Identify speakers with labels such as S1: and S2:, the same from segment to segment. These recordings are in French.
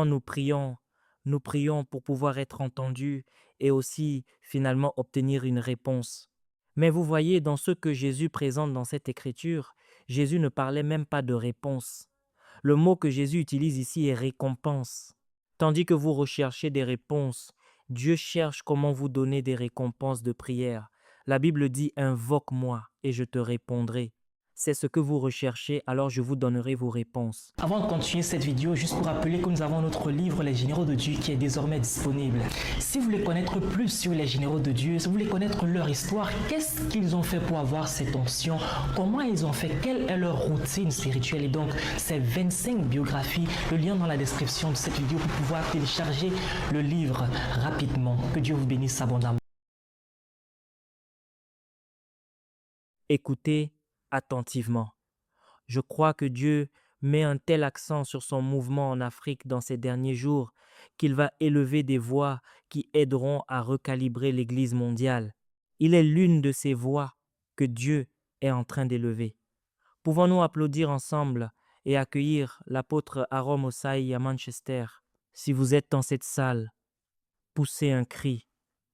S1: Nous prions, nous prions pour pouvoir être entendus et aussi finalement obtenir une réponse. Mais vous voyez, dans ce que Jésus présente dans cette écriture, Jésus ne parlait même pas de réponse. Le mot que Jésus utilise ici est récompense. Tandis que vous recherchez des réponses, Dieu cherche comment vous donner des récompenses de prière. La Bible dit: invoque-moi et je te répondrai. C'est ce que vous recherchez, alors je vous donnerai vos réponses.
S2: Avant de continuer cette vidéo, juste pour rappeler que nous avons notre livre Les Généraux de Dieu qui est désormais disponible. Si vous voulez connaître plus sur les Généraux de Dieu, si vous voulez connaître leur histoire, qu'est-ce qu'ils ont fait pour avoir cette onction, comment ils ont fait, quelle est leur routine spirituelle, et donc ces 25 biographies, le lien dans la description de cette vidéo pour pouvoir télécharger le livre rapidement. Que Dieu vous bénisse abondamment.
S1: Écoutez attentivement. Je crois que Dieu met un tel accent sur son mouvement en Afrique dans ces derniers jours qu'il va élever des voix qui aideront à recalibrer l'Église mondiale. Il est l'une de ces voix que Dieu est en train d'élever. Pouvons-nous applaudir ensemble et accueillir l'apôtre Aaron Osai à Manchester? Si vous êtes dans cette salle, poussez un cri.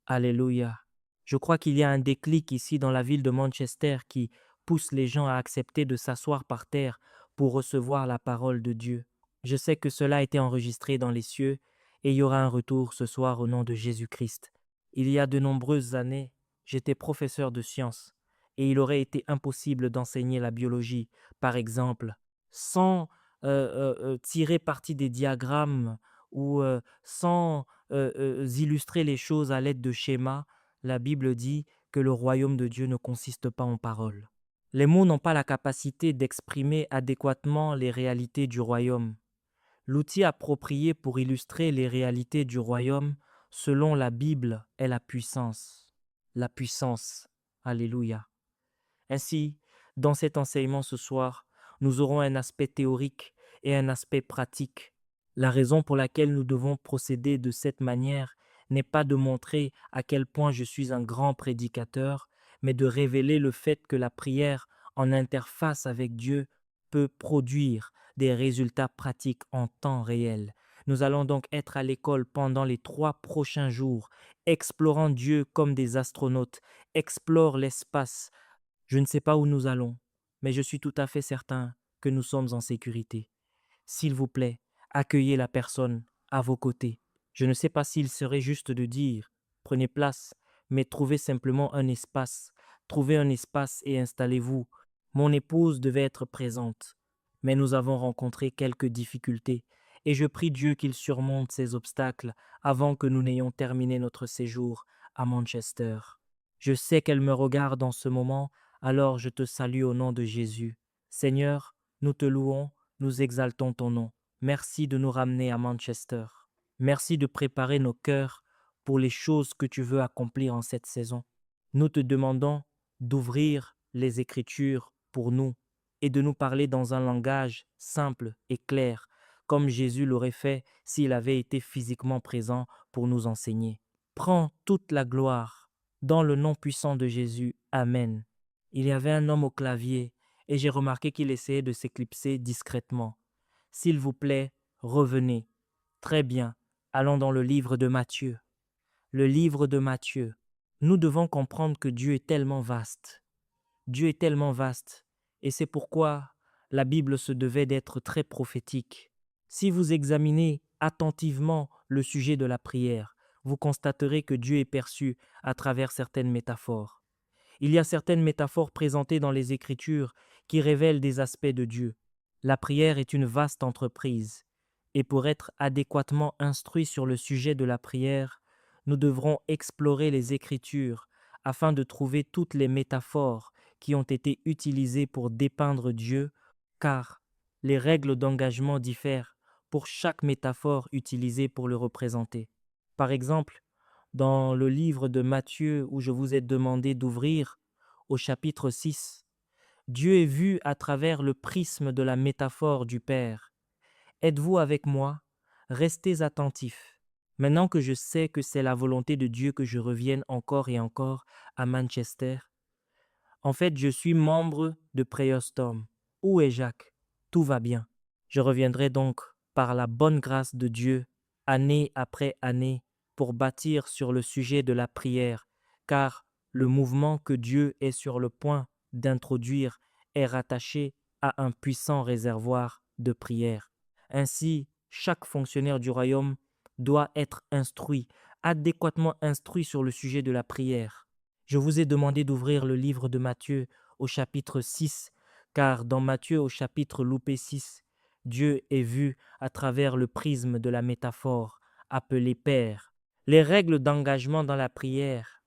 S1: Alléluia. Je crois qu'il y a un déclic ici dans la ville de Manchester qui pousse les gens à accepter de s'asseoir par terre pour recevoir la parole de Dieu. Je sais que cela a été enregistré dans les cieux et il y aura un retour ce soir au nom de Jésus-Christ. Il y a de nombreuses années, j'étais professeur de sciences et il aurait été impossible d'enseigner la biologie, par exemple, sans tirer parti des diagrammes ou sans illustrer les choses à l'aide de schémas. La Bible dit que le royaume de Dieu ne consiste pas en paroles. Les mots n'ont pas la capacité d'exprimer adéquatement les réalités du royaume. L'outil approprié pour illustrer les réalités du royaume, selon la Bible, est la puissance. La puissance. Alléluia. Ainsi, dans cet enseignement ce soir, nous aurons un aspect théorique et un aspect pratique. La raison pour laquelle nous devons procéder de cette manière n'est pas de montrer à quel point je suis un grand prédicateur, mais de révéler le fait que la prière en interface avec Dieu peut produire des résultats pratiques en temps réel. Nous allons donc être à l'école pendant les 3 prochains jours, explorant Dieu comme des astronautes, explore l'espace. Je ne sais pas où nous allons, mais je suis tout à fait certain que nous sommes en sécurité. S'il vous plaît, accueillez la personne à vos côtés. Je ne sais pas s'il serait juste de dire: prenez place, mais trouvez un espace et installez-vous. Mon épouse devait être présente, mais nous avons rencontré quelques difficultés et je prie Dieu qu'il surmonte ces obstacles avant que nous n'ayons terminé notre séjour à Manchester. Je sais qu'elle me regarde en ce moment, alors je te salue au nom de Jésus. Seigneur, nous te louons, nous exaltons ton nom. Merci de nous ramener à Manchester. Merci de préparer nos cœurs pour les choses que tu veux accomplir en cette saison. Nous te demandons d'ouvrir les Écritures pour nous et de nous parler dans un langage simple et clair, comme Jésus l'aurait fait s'il avait été physiquement présent pour nous enseigner. Prends toute la gloire dans le nom puissant de Jésus. Amen. Il y avait un homme au clavier et j'ai remarqué qu'il essayait de s'éclipser discrètement. S'il vous plaît, revenez. Très bien. Allons dans le livre de Matthieu. Le livre de Matthieu. Nous devons comprendre que Dieu est tellement vaste. Dieu est tellement vaste. Et c'est pourquoi la Bible se devait d'être très prophétique. Si vous examinez attentivement le sujet de la prière, vous constaterez que Dieu est perçu à travers certaines métaphores. Il y a certaines métaphores présentées dans les Écritures qui révèlent des aspects de Dieu. La prière est une vaste entreprise, et pour être adéquatement instruits sur le sujet de la prière, nous devrons explorer les Écritures afin de trouver toutes les métaphores qui ont été utilisées pour dépeindre Dieu, car les règles d'engagement diffèrent pour chaque métaphore utilisée pour le représenter. Par exemple, dans le livre de Matthieu où je vous ai demandé d'ouvrir, au chapitre 6, Dieu est vu à travers le prisme de la métaphore du Père. Êtes-vous avec moi? Restez attentifs. Maintenant que je sais que c'est la volonté de Dieu que je revienne encore et encore à Manchester, en fait, je suis membre de Prayer Storm. Où est Jacques? Tout va bien. Je reviendrai donc par la bonne grâce de Dieu, année après année, pour bâtir sur le sujet de la prière, car le mouvement que Dieu est sur le point d'introduire est rattaché à un puissant réservoir de prière. Ainsi, chaque fonctionnaire du royaume doit être instruit, adéquatement instruit sur le sujet de la prière. Je vous ai demandé d'ouvrir le livre de Matthieu au chapitre 6, car dans Matthieu au chapitre loupé 6, Dieu est vu à travers le prisme de la métaphore appelée Père. Les règles d'engagement dans la prière,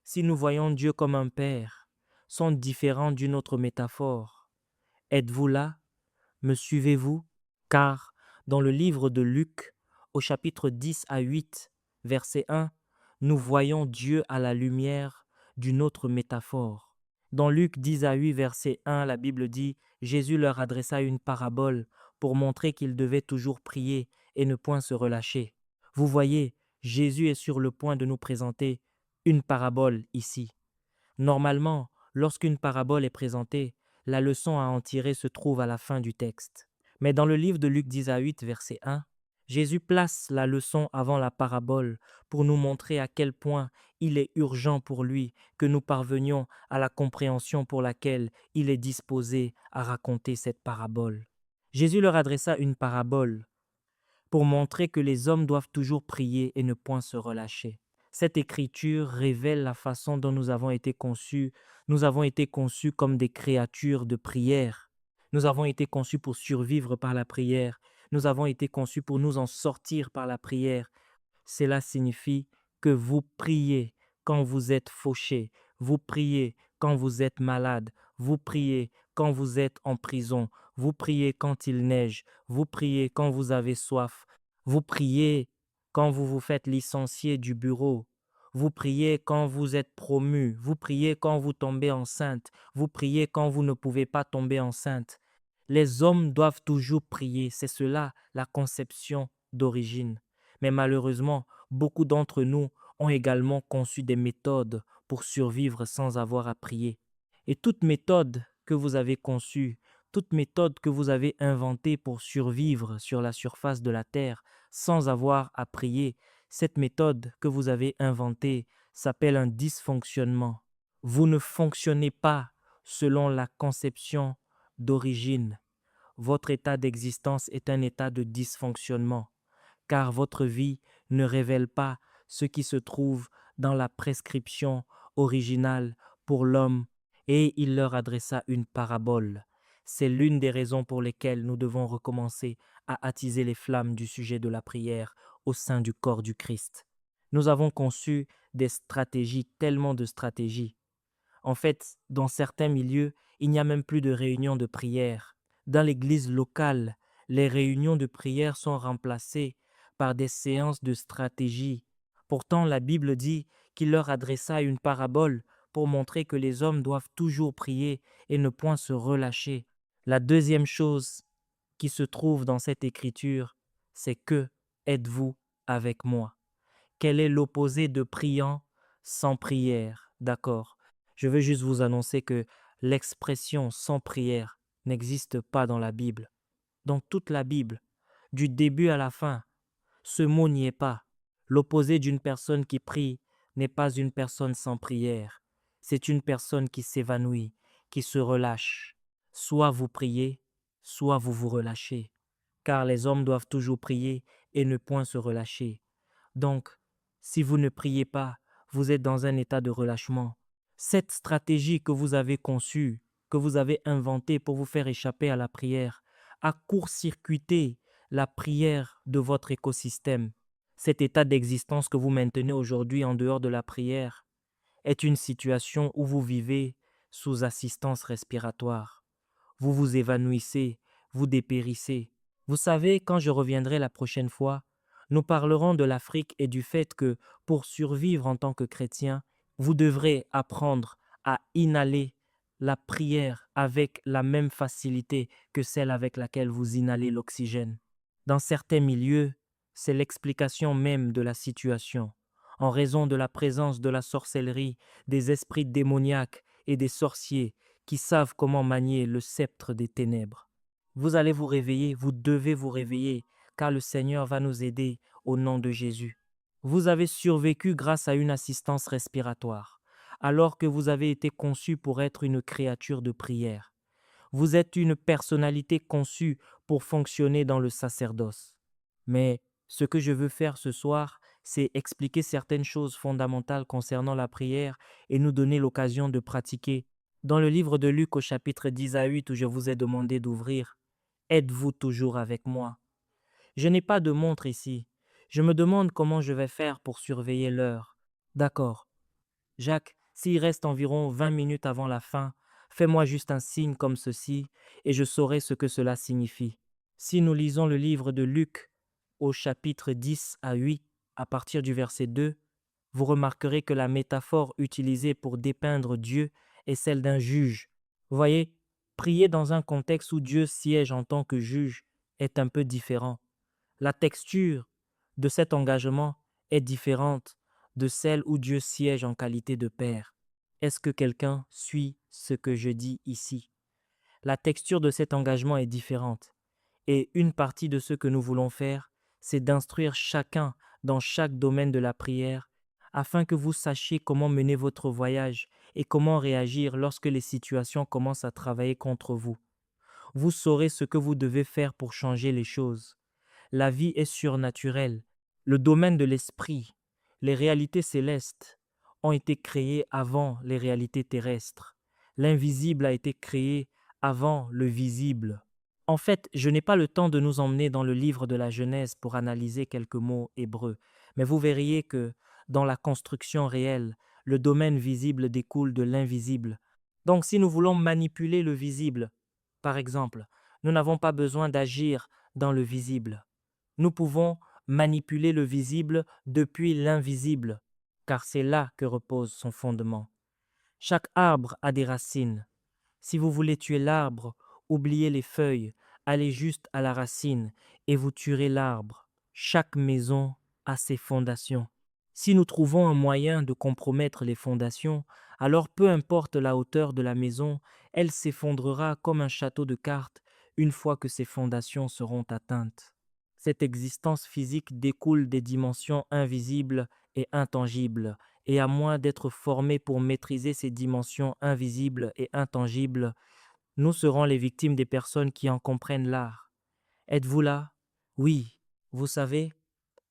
S1: si nous voyons Dieu comme un Père, sont différentes d'une autre métaphore. Êtes-vous là? Me suivez-vous? Car dans le livre de Luc, au chapitre 10 à 8, verset 1, nous voyons Dieu à la lumière d'une autre métaphore. Dans Luc 10 à 8, verset 1, la Bible dit, Jésus leur adressa une parabole pour montrer qu'ils devaient toujours prier et ne point se relâcher. Vous voyez, Jésus est sur le point de nous présenter une parabole ici. Normalement, lorsqu'une parabole est présentée, la leçon à en tirer se trouve à la fin du texte. Mais dans le livre de Luc 10 à 8, verset 1, Jésus place la leçon avant la parabole pour nous montrer à quel point il est urgent pour lui que nous parvenions à la compréhension pour laquelle il est disposé à raconter cette parabole. Jésus leur adressa une parabole pour montrer que les hommes doivent toujours prier et ne point se relâcher. Cette écriture révèle la façon dont nous avons été conçus. Nous avons été conçus comme des créatures de prière. Nous avons été conçus pour survivre par la prière. Nous avons été conçus pour nous en sortir par la prière. Cela signifie que vous priez quand vous êtes fauché, vous priez quand vous êtes malade, vous priez quand vous êtes en prison, vous priez quand il neige, vous priez quand vous avez soif, vous priez quand vous vous faites licencier du bureau, vous priez quand vous êtes promu, vous priez quand vous tombez enceinte, vous priez quand vous ne pouvez pas tomber enceinte. Les hommes doivent toujours prier, c'est cela la conception d'origine. Mais malheureusement, beaucoup d'entre nous ont également conçu des méthodes pour survivre sans avoir à prier. Et toute méthode que vous avez conçue, toute méthode que vous avez inventée pour survivre sur la surface de la terre sans avoir à prier, cette méthode que vous avez inventée s'appelle un dysfonctionnement. Vous ne fonctionnez pas selon la conception d'origine. Votre état d'existence est un état de dysfonctionnement, car votre vie ne révèle pas ce qui se trouve dans la prescription originale pour l'homme, et il leur adressa une parabole. C'est l'une des raisons pour lesquelles nous devons recommencer à attiser les flammes du sujet de la prière au sein du corps du Christ. Nous avons conçu des stratégies, tellement de stratégies. En fait, dans certains milieux, il n'y a même plus de réunions de prière. Dans l'église locale, les réunions de prière sont remplacées par des séances de stratégie. Pourtant, la Bible dit qu'il leur adressa une parabole pour montrer que les hommes doivent toujours prier et ne point se relâcher. La deuxième chose qui se trouve dans cette écriture, c'est que êtes-vous avec moi? Quel est l'opposé de priant sans prière? D'accord. Je veux juste vous annoncer que l'expression sans prière n'existe pas dans la Bible. Dans toute la Bible, du début à la fin, ce mot n'y est pas. L'opposé d'une personne qui prie n'est pas une personne sans prière. C'est une personne qui s'évanouit, qui se relâche. Soit vous priez, soit vous vous relâchez. Car les hommes doivent toujours prier et ne point se relâcher. Donc, si vous ne priez pas, vous êtes dans un état de relâchement. Cette stratégie que vous avez conçue, que vous avez inventée pour vous faire échapper à la prière, a court-circuité la prière de votre écosystème. Cet état d'existence que vous maintenez aujourd'hui en dehors de la prière est une situation où vous vivez sous assistance respiratoire. Vous vous évanouissez, vous dépérissez. Vous savez, quand je reviendrai la prochaine fois, nous parlerons de l'Afrique et du fait que, pour survivre en tant que chrétien, vous devrez apprendre à inhaler la prière avec la même facilité que celle avec laquelle vous inhalez l'oxygène. Dans certains milieux, c'est l'explication même de la situation. En raison de la présence de la sorcellerie, des esprits démoniaques et des sorciers qui savent comment manier le sceptre des ténèbres. Vous allez vous réveiller, vous devez vous réveiller car le Seigneur va nous aider au nom de Jésus. Vous avez survécu grâce à une assistance respiratoire, alors que vous avez été conçu pour être une créature de prière. Vous êtes une personnalité conçue pour fonctionner dans le sacerdoce. Mais ce que je veux faire ce soir, c'est expliquer certaines choses fondamentales concernant la prière et nous donner l'occasion de pratiquer. Dans le livre de Luc au chapitre 10 à 8 où je vous ai demandé d'ouvrir, êtes-vous toujours avec moi? Je n'ai pas de montre ici. Je me demande comment je vais faire pour surveiller l'heure. D'accord. Jacques, s'il reste environ 20 minutes avant la fin, fais-moi juste un signe comme ceci et je saurai ce que cela signifie. Si nous lisons le livre de Luc au chapitre 10 à 8, à partir du verset 2, vous remarquerez que la métaphore utilisée pour dépeindre Dieu est celle d'un juge. Vous voyez, prier dans un contexte où Dieu siège en tant que juge est un peu différent. La texture de cet engagement est différente de celle où Dieu siège en qualité de Père. Est-ce que quelqu'un suit ce que je dis ici? La texture de cet engagement est différente. Et une partie de ce que nous voulons faire, c'est d'instruire chacun dans chaque domaine de la prière afin que vous sachiez comment mener votre voyage et comment réagir lorsque les situations commencent à travailler contre vous. Vous saurez ce que vous devez faire pour changer les choses. La vie est surnaturelle. Le domaine de l'esprit, les réalités célestes ont été créées avant les réalités terrestres. L'invisible a été créé avant le visible. En fait, je n'ai pas le temps de nous emmener dans le livre de la Genèse pour analyser quelques mots hébreux, mais vous verriez que dans la construction réelle, le domaine visible découle de l'invisible. Donc si nous voulons manipuler le visible, par exemple, nous n'avons pas besoin d'agir dans le visible. Nous pouvons manipuler le visible depuis l'invisible, car c'est là que repose son fondement. Chaque arbre a des racines. Si vous voulez tuer l'arbre, oubliez les feuilles, allez juste à la racine et vous tuerez l'arbre. Chaque maison a ses fondations. Si nous trouvons un moyen de compromettre les fondations, alors peu importe la hauteur de la maison, elle s'effondrera comme un château de cartes une fois que ses fondations seront atteintes. Cette existence physique découle des dimensions invisibles et intangibles, et à moins d'être formés pour maîtriser ces dimensions invisibles et intangibles, nous serons les victimes des personnes qui en comprennent l'art. Êtes-vous là? Oui, vous savez,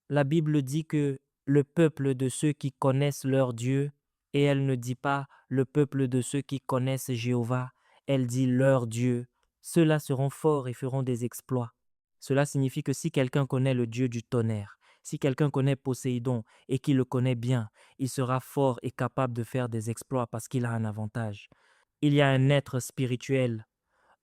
S1: la Bible dit que le peuple de ceux qui connaissent leur Dieu, et elle ne dit pas le peuple de ceux qui connaissent Jéhovah, elle dit leur Dieu. Ceux-là seront forts et feront des exploits. Cela signifie que si quelqu'un connaît le Dieu du tonnerre, si quelqu'un connaît Poséidon et qu'il le connaît bien, il sera fort et capable de faire des exploits parce qu'il a un avantage. Il y a un être spirituel,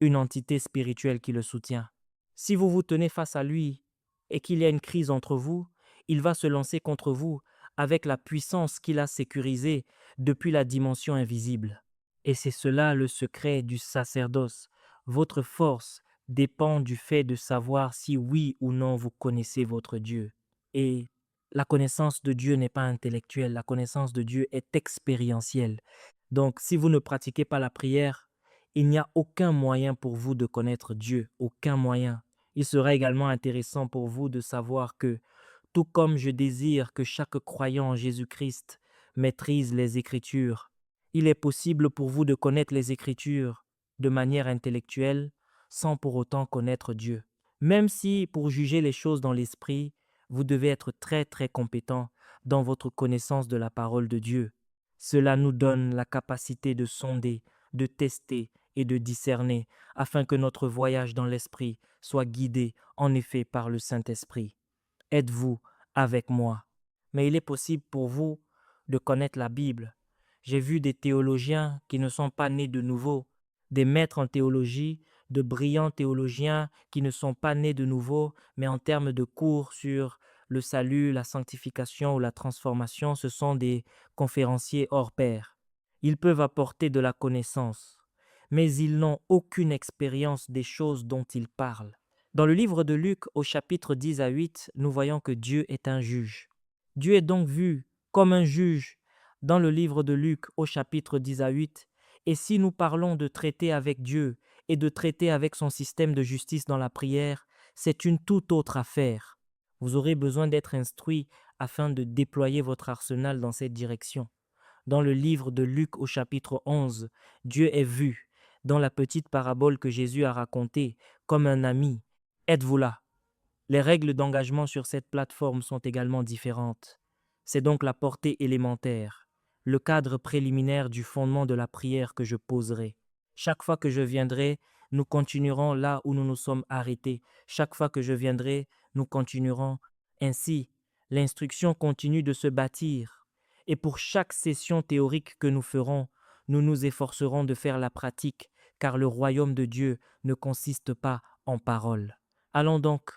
S1: une entité spirituelle qui le soutient. Si vous vous tenez face à lui et qu'il y a une crise entre vous, il va se lancer contre vous avec la puissance qu'il a sécurisée depuis la dimension invisible. Et c'est cela le secret du sacerdoce. Votre force dépend du fait de savoir si oui ou non vous connaissez votre Dieu. Et la connaissance de Dieu n'est pas intellectuelle, la connaissance de Dieu est expérientielle. Donc, si vous ne pratiquez pas la prière, il n'y a aucun moyen pour vous de connaître Dieu, aucun moyen. Il sera également intéressant pour vous de savoir que, tout comme je désire que chaque croyant en Jésus-Christ maîtrise les Écritures, il est possible pour vous de connaître les Écritures de manière intellectuelle sans pour autant connaître Dieu. Même si, pour juger les choses dans l'esprit, vous devez être très très compétent dans votre connaissance de la parole de Dieu. Cela nous donne la capacité de sonder, de tester et de discerner afin que notre voyage dans l'esprit soit guidé en effet par le Saint-Esprit. Êtes-vous avec moi? Mais il est possible pour vous de connaître la Bible. J'ai vu des théologiens qui ne sont pas nés de nouveau, des maîtres en théologie, de brillants théologiens qui ne sont pas nés de nouveau, mais en termes de cours sur le salut, la sanctification ou la transformation, ce sont des conférenciers hors pair. Ils peuvent apporter de la connaissance, mais ils n'ont aucune expérience des choses dont ils parlent. Dans le livre de Luc, au chapitre 10 à 8, nous voyons que Dieu est un juge. Dieu est donc vu comme un juge dans le livre de Luc, au chapitre 10 à 8. Et si nous parlons de traiter avec Dieu et de traiter avec son système de justice dans la prière, c'est une toute autre affaire. Vous aurez besoin d'être instruit afin de déployer votre arsenal dans cette direction. Dans le livre de Luc au chapitre 11, Dieu est vu, dans la petite parabole que Jésus a racontée, comme un ami. Êtes-vous là? Les règles d'engagement sur cette plateforme sont également différentes. C'est donc la portée élémentaire, le cadre préliminaire du fondement de la prière que je poserai. Chaque fois que je viendrai, nous continuerons là où nous nous sommes arrêtés. Chaque fois que je viendrai, nous continuerons. Ainsi, l'instruction continue de se bâtir. Et pour chaque session théorique que nous ferons, nous nous efforcerons de faire la pratique, car le royaume de Dieu ne consiste pas en paroles. Allons donc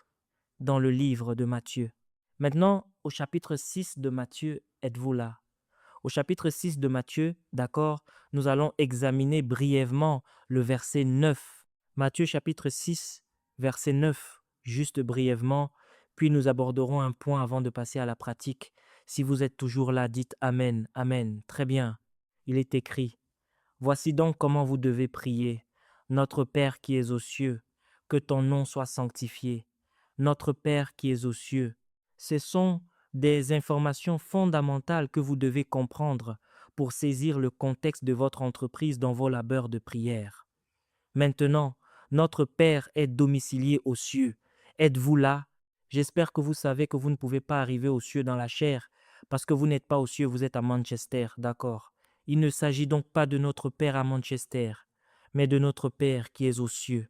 S1: dans le livre de Matthieu. Maintenant, au chapitre 6 de Matthieu, êtes-vous là? Au chapitre 6 de Matthieu, d'accord, nous allons examiner brièvement le verset 9. Matthieu chapitre 6, verset 9, juste brièvement, puis nous aborderons un point avant de passer à la pratique. Si vous êtes toujours là, dites Amen, Amen. Très bien. Il est écrit, voici donc comment vous devez prier. Notre Père qui es aux cieux, que ton nom soit sanctifié. Notre Père qui es aux cieux. Ce sont des informations fondamentales que vous devez comprendre pour saisir le contexte de votre entreprise dans vos labeurs de prière. Maintenant, notre Père est domicilié aux cieux. Êtes-vous là? J'espère que vous savez que vous ne pouvez pas arriver aux cieux dans la chair parce que vous n'êtes pas aux cieux, vous êtes à Manchester, d'accord? Il ne s'agit donc pas de notre Père à Manchester, mais de notre Père qui est aux cieux.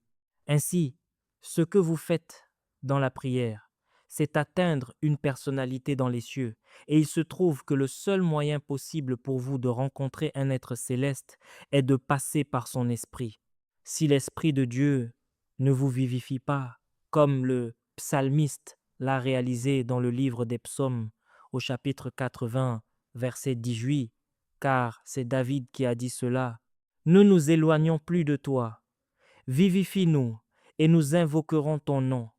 S1: Ainsi, ce que vous faites dans la prière, c'est atteindre une personnalité dans les cieux. Et il se trouve que le seul moyen possible pour vous de rencontrer un être céleste est de passer par son esprit. Si l'Esprit de Dieu ne vous vivifie pas, comme le psalmiste l'a réalisé dans le livre des psaumes au chapitre 80, verset 18, car c'est David qui a dit cela, ne nous éloignons plus de toi, vivifie-nous et nous invoquerons ton nom,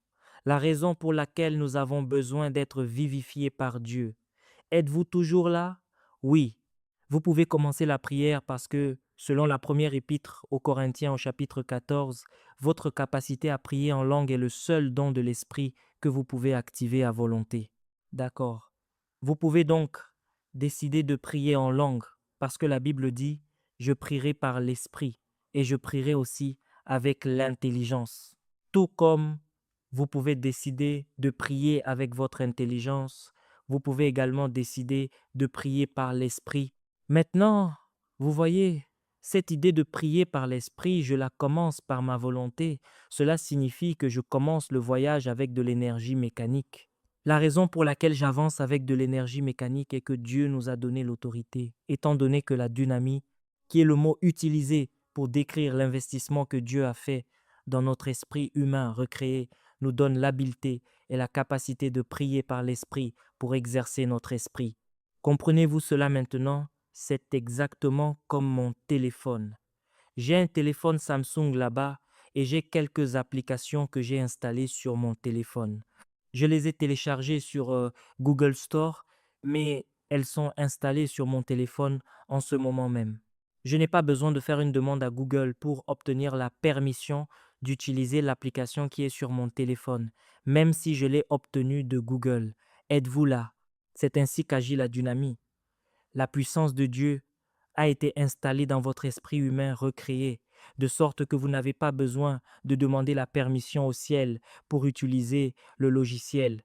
S1: la raison pour laquelle nous avons besoin d'être vivifiés par Dieu. Êtes-vous toujours là? Oui. Vous pouvez commencer la prière parce que, selon la première épître aux Corinthiens au chapitre 14, votre capacité à prier en langue est le seul don de l'Esprit que vous pouvez activer à volonté. D'accord. Vous pouvez donc décider de prier en langue parce que la Bible dit, je prierai par l'Esprit et je prierai aussi avec l'intelligence. Tout comme vous pouvez décider de prier avec votre intelligence, vous pouvez également décider de prier par l'Esprit. Maintenant, vous voyez, cette idée de prier par l'Esprit, je la commence par ma volonté. Cela signifie que je commence le voyage avec de l'énergie mécanique. La raison pour laquelle j'avance avec de l'énergie mécanique est que Dieu nous a donné l'autorité, étant donné que la dynamie, qui est le mot utilisé pour décrire l'investissement que Dieu a fait dans notre esprit humain recréé, nous donne l'habileté et la capacité de prier par l'esprit pour exercer notre esprit. Comprenez-vous cela maintenant? C'est exactement comme mon téléphone. J'ai un téléphone Samsung là-bas et j'ai quelques applications que j'ai installées sur mon téléphone. Je les ai téléchargées sur Google Store, mais elles sont installées sur mon téléphone en ce moment même. Je n'ai pas besoin de faire une demande à Google pour obtenir la permission d'utiliser l'application qui est sur mon téléphone, même si je l'ai obtenue de Google. Êtes-vous là? C'est ainsi qu'agit la dynamie. La puissance de Dieu a été installée dans votre esprit humain recréé, de sorte que vous n'avez pas besoin de demander la permission au ciel pour utiliser le logiciel.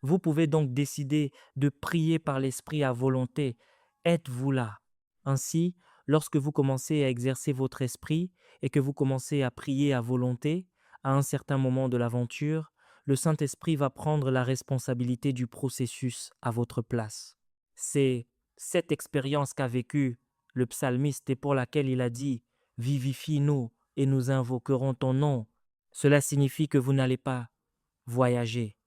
S1: Vous pouvez donc décider de prier par l'esprit à volonté. Êtes-vous là? Ainsi, lorsque vous commencez à exercer votre esprit et que vous commencez à prier à volonté, à un certain moment de l'aventure, le Saint-Esprit va prendre la responsabilité du processus à votre place. C'est cette expérience qu'a vécue le psalmiste et pour laquelle il a dit « Vivifie-nous et nous invoquerons ton nom ». Cela signifie que vous n'allez pas voyager,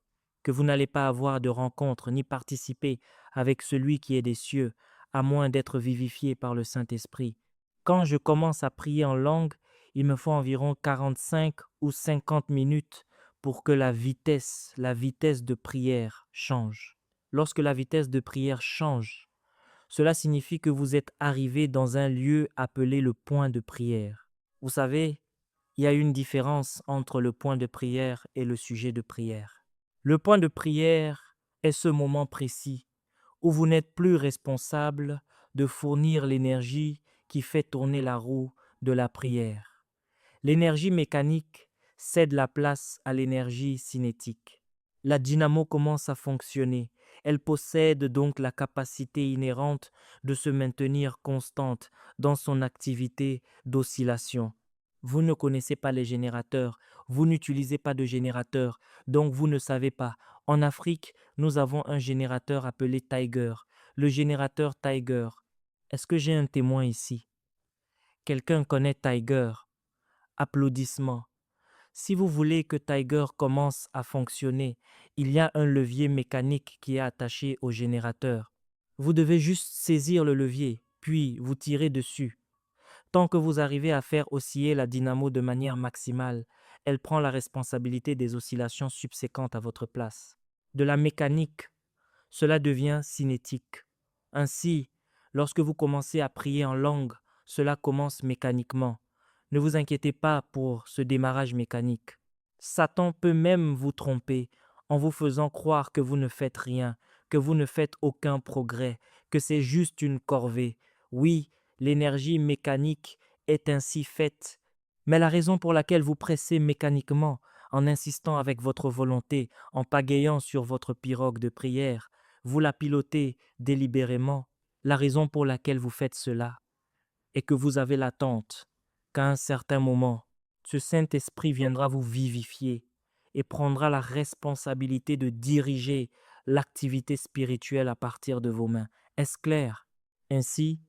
S1: que vous n'allez pas avoir de rencontre ni participer avec celui qui est des cieux, à moins d'être vivifié par le Saint-Esprit. Quand je commence à prier en langue, il me faut environ 45 ou 50 minutes pour que la vitesse de prière change. Lorsque la vitesse de prière change, cela signifie que vous êtes arrivé dans un lieu appelé le point de prière. Vous savez, Il y a une différence entre le point de prière et le sujet de prière. Le point de prière est ce moment précis où vous n'êtes plus responsable de fournir l'énergie qui fait tourner la roue de la prière. L'énergie mécanique cède la place à l'énergie cinétique. La dynamo commence à fonctionner. Elle possède donc la capacité inhérente de se maintenir constante dans son activité d'oscillation. Vous ne connaissez pas les générateurs, vous n'utilisez pas de générateur, donc vous ne savez pas. En Afrique, nous avons un générateur appelé Tiger, le générateur Tiger. Est-ce que j'ai un témoin ici? Quelqu'un connaît Tiger? Applaudissements. Si vous voulez que Tiger commence à fonctionner, il y a un levier mécanique qui est attaché au générateur. Vous devez juste saisir le levier, puis vous tirez dessus. Tant que vous arrivez à faire osciller la dynamo de manière maximale, elle prend la responsabilité des oscillations subséquentes à votre place. De la mécanique, cela devient cinétique. Ainsi, lorsque vous commencez à prier en langue, cela commence mécaniquement. Ne vous inquiétez pas pour ce démarrage mécanique. Satan peut même vous tromper en vous faisant croire que vous ne faites rien, que vous ne faites aucun progrès, que c'est juste une corvée. Oui, l'énergie mécanique est ainsi faite, mais la raison pour laquelle vous pressez mécaniquement, en insistant avec votre volonté, en pagayant sur votre pirogue de prière, vous la pilotez délibérément, la raison pour laquelle vous faites cela est que vous avez l'attente qu'à un certain moment, ce Saint-Esprit viendra vous vivifier et prendra la responsabilité de diriger l'activité spirituelle à partir de vos mains. Est-ce clair? Ainsi,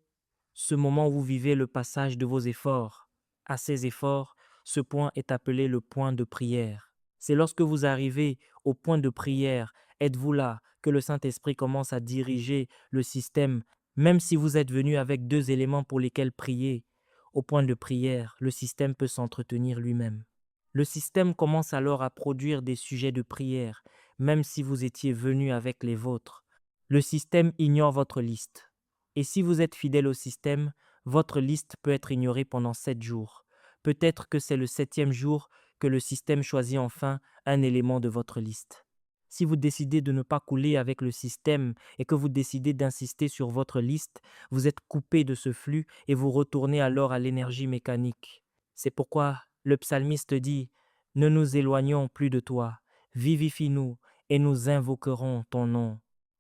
S1: ce moment où vous vivez le passage de vos efforts, à ces efforts, ce point est appelé le point de prière. C'est lorsque vous arrivez au point de prière, êtes-vous là, que le Saint-Esprit commence à diriger le système, même si vous êtes venu avec deux éléments pour lesquels prier. Au point de prière, le système peut s'entretenir lui-même. Le système commence alors à produire des sujets de prière, même si vous étiez venu avec les vôtres. Le système ignore votre liste. Et si vous êtes fidèle au système, votre liste peut être ignorée pendant 7 jours. Peut-être que c'est le 7e jour que le système choisit enfin un élément de votre liste. Si vous décidez de ne pas couler avec le système et que vous décidez d'insister sur votre liste, vous êtes coupé de ce flux et vous retournez alors à l'énergie mécanique. C'est pourquoi le psalmiste dit « Ne nous éloignons plus de toi, vivifie-nous et nous invoquerons ton nom ».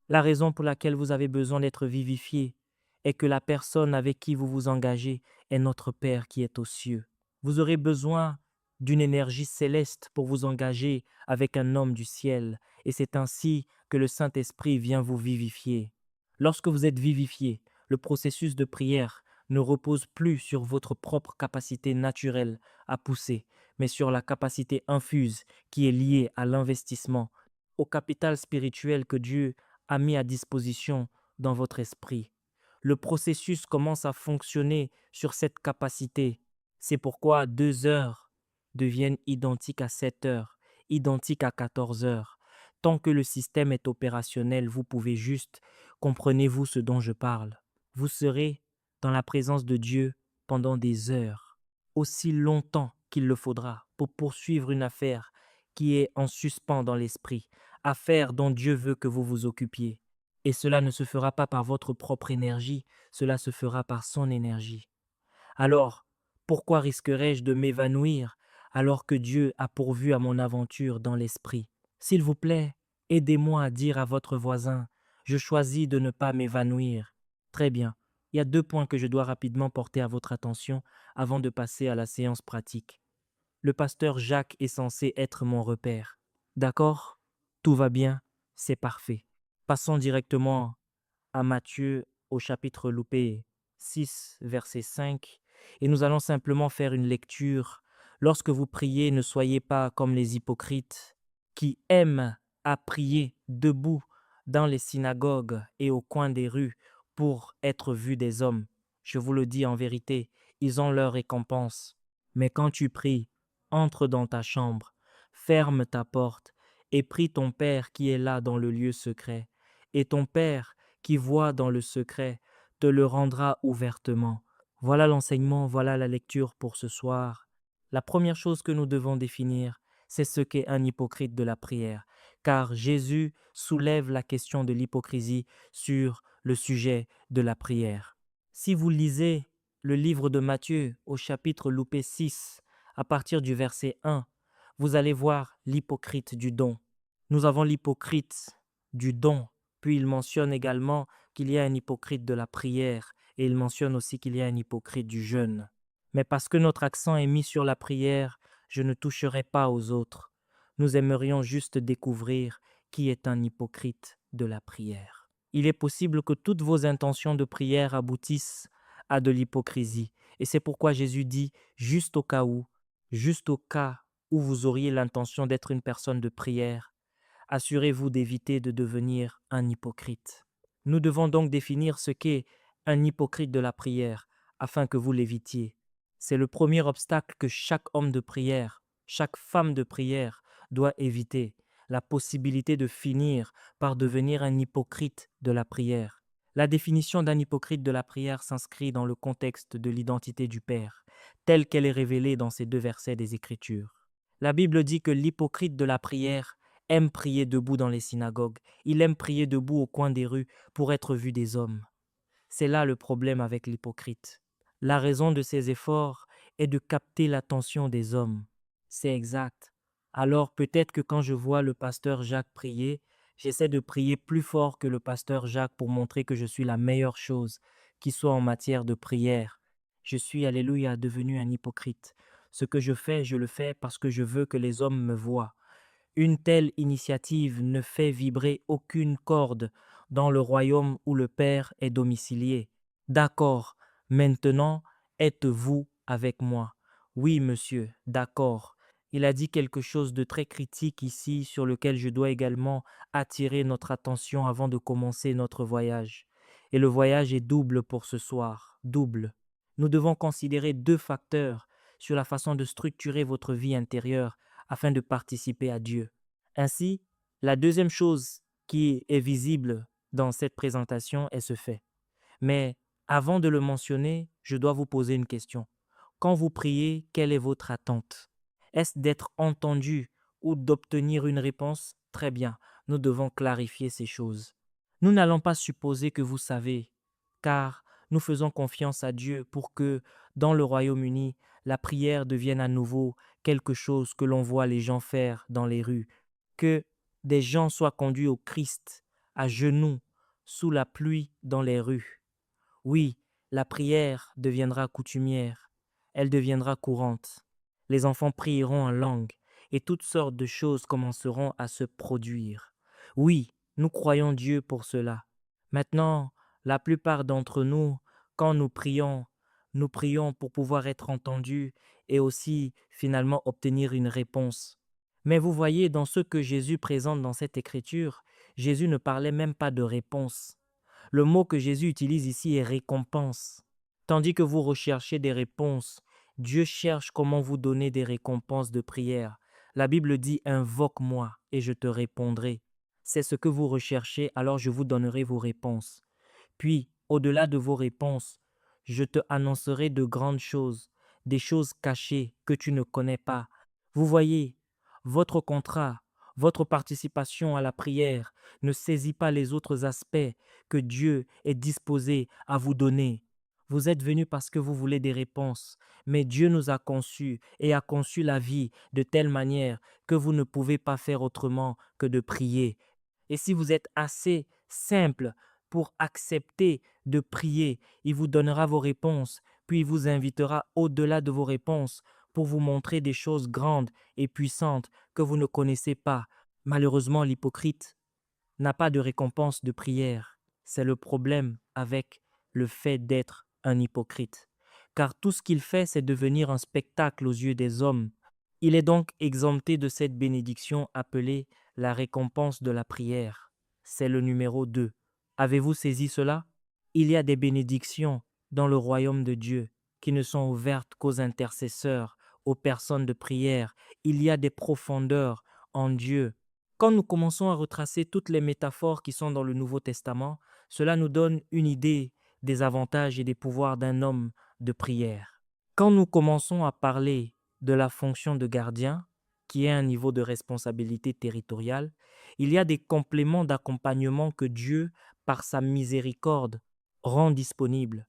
S1: La raison pour laquelle vous avez besoin d'être vivifié est que la personne avec qui vous vous engagez est notre Père qui est aux cieux. Vous aurez besoin d'une énergie céleste pour vous engager avec un homme du ciel, et c'est ainsi que le Saint-Esprit vient vous vivifier. Lorsque vous êtes vivifié, le processus de prière ne repose plus sur votre propre capacité naturelle à pousser, mais sur la capacité infuse qui est liée à l'investissement, au capital spirituel que Dieu a mis à disposition dans votre esprit. Le processus commence à fonctionner sur cette capacité. C'est pourquoi 2 heures deviennent identiques à 7 heures, identiques à 14 heures. Tant que le système est opérationnel, vous pouvez juste, comprenez-vous ce dont je parle? Vous serez dans la présence de Dieu pendant des heures, aussi longtemps qu'il le faudra pour poursuivre une affaire qui est en suspens dans l'esprit, affaire dont Dieu veut que vous vous occupiez. Et cela ne se fera pas par votre propre énergie, cela se fera par son énergie. Alors, pourquoi risquerais-je de m'évanouir alors que Dieu a pourvu à mon aventure dans l'esprit? S'il vous plaît, aidez-moi à dire à votre voisin, je choisis de ne pas m'évanouir. Très bien. Il y a 2 points que je dois rapidement porter à votre attention avant de passer à la séance pratique. Le pasteur Jacques est censé être mon repère. D'accord? Tout va bien, c'est parfait. Passons directement à Matthieu au chapitre loupé 6, verset 5, et nous allons simplement faire une lecture. Lorsque vous priez, ne soyez pas comme les hypocrites qui aiment à prier debout dans les synagogues et au coin des rues pour être vus des hommes. Je vous le dis en vérité, ils ont leur récompense. Mais quand tu pries, entre dans ta chambre, ferme ta porte et prie ton Père qui est là dans le lieu secret. Et ton Père qui voit dans le secret te le rendra ouvertement. Voilà l'enseignement, voilà la lecture pour ce soir. La première chose que nous devons définir, c'est ce qu'est un hypocrite de la prière, car Jésus soulève la question de l'hypocrisie sur le sujet de la prière. Si vous lisez le livre de Matthieu au chapitre loupé 6, à partir du verset 1, vous allez voir l'hypocrite du don. Nous avons l'hypocrite du don, puis il mentionne également qu'il y a un hypocrite de la prière, et il mentionne aussi qu'il y a un hypocrite du jeûne. Mais parce que notre accent est mis sur la prière, je ne toucherai pas aux autres. Nous aimerions juste découvrir qui est un hypocrite de la prière. Il est possible que toutes vos intentions de prière aboutissent à de l'hypocrisie. Et c'est pourquoi Jésus dit, juste au cas où vous auriez l'intention d'être une personne de prière, assurez-vous d'éviter de devenir un hypocrite. Nous devons donc définir ce qu'est un hypocrite de la prière afin que vous l'évitiez. C'est le premier obstacle que chaque homme de prière, chaque femme de prière doit éviter, la possibilité de finir par devenir un hypocrite de la prière. La définition d'un hypocrite de la prière s'inscrit dans le contexte de l'identité du Père, telle qu'elle est révélée dans ces deux versets des Écritures. La Bible dit que l'hypocrite de la prière aime prier debout dans les synagogues, il aime prier debout au coin des rues pour être vu des hommes. C'est là le problème avec l'hypocrite. La raison de ses efforts est de capter l'attention des hommes. C'est exact. Alors peut-être que quand je vois le pasteur Jacques prier, j'essaie de prier plus fort que le pasteur Jacques pour montrer que je suis la meilleure chose qui soit en matière de prière. Je suis, alléluia, devenu un hypocrite. Ce que je le fais parce que je veux que les hommes me voient. Une telle initiative ne fait vibrer aucune corde dans le royaume où le Père est domicilié. D'accord, maintenant, êtes-vous avec moi? Oui, monsieur, d'accord. Il a dit quelque chose de très critique ici sur lequel je dois également attirer notre attention avant de commencer notre voyage. Et le voyage est double pour ce soir, double. Nous devons considérer deux facteurs sur la façon de structurer votre vie intérieure afin de participer à Dieu. Ainsi, la deuxième chose qui est visible dans cette présentation est ce fait. Mais avant de le mentionner, je dois vous poser une question. Quand vous priez, quelle est votre attente? Est-ce d'être entendu ou d'obtenir une réponse? Très bien, nous devons clarifier ces choses. Nous n'allons pas supposer que vous savez, car nous faisons confiance à Dieu pour que, dans le Royaume-Uni, la prière devienne à nouveau quelque chose que l'on voit les gens faire dans les rues, que des gens soient conduits au Christ, à genoux, sous la pluie dans les rues. Oui, la prière deviendra coutumière, elle deviendra courante. Les enfants prieront en langue et toutes sortes de choses commenceront à se produire. Oui, nous croyons Dieu pour cela. Maintenant, la plupart d'entre nous, quand nous prions pour pouvoir être entendus et aussi finalement obtenir une réponse. Mais vous voyez, dans ce que Jésus présente dans cette écriture, Jésus ne parlait même pas de réponse. Le mot que Jésus utilise ici est récompense. Tandis que vous recherchez des réponses, Dieu cherche comment vous donner des récompenses de prière. La Bible dit invoque-moi et je te répondrai. C'est ce que vous recherchez, alors je vous donnerai vos réponses. Puis, au-delà de vos réponses, je te annoncerai de grandes choses, des choses cachées que tu ne connais pas. Vous voyez, votre contrat, votre participation à la prière ne saisit pas les autres aspects que Dieu est disposé à vous donner. Vous êtes venus parce que vous voulez des réponses, mais Dieu nous a conçus et a conçu la vie de telle manière que vous ne pouvez pas faire autrement que de prier. Et si vous êtes assez simple pour accepter de prier, il vous donnera vos réponses, puis il vous invitera au-delà de vos réponses pour vous montrer des choses grandes et puissantes que vous ne connaissez pas. Malheureusement, l'hypocrite n'a pas de récompense de prière. C'est le problème avec le fait d'être un hypocrite. Car tout ce qu'il fait, c'est devenir un spectacle aux yeux des hommes. Il est donc exempté de cette bénédiction appelée la récompense de la prière. C'est le numéro 2. Avez-vous saisi cela? Il y a des bénédictions dans le royaume de Dieu qui ne sont ouvertes qu'aux intercesseurs, aux personnes de prière. Il y a des profondeurs en Dieu. Quand nous commençons à retracer toutes les métaphores qui sont dans le Nouveau Testament, cela nous donne une idée des avantages et des pouvoirs d'un homme de prière. Quand nous commençons à parler de la fonction de gardien, qui est un niveau de responsabilité territoriale, il y a des compléments d'accompagnement que Dieu, par sa miséricorde, rend disponibles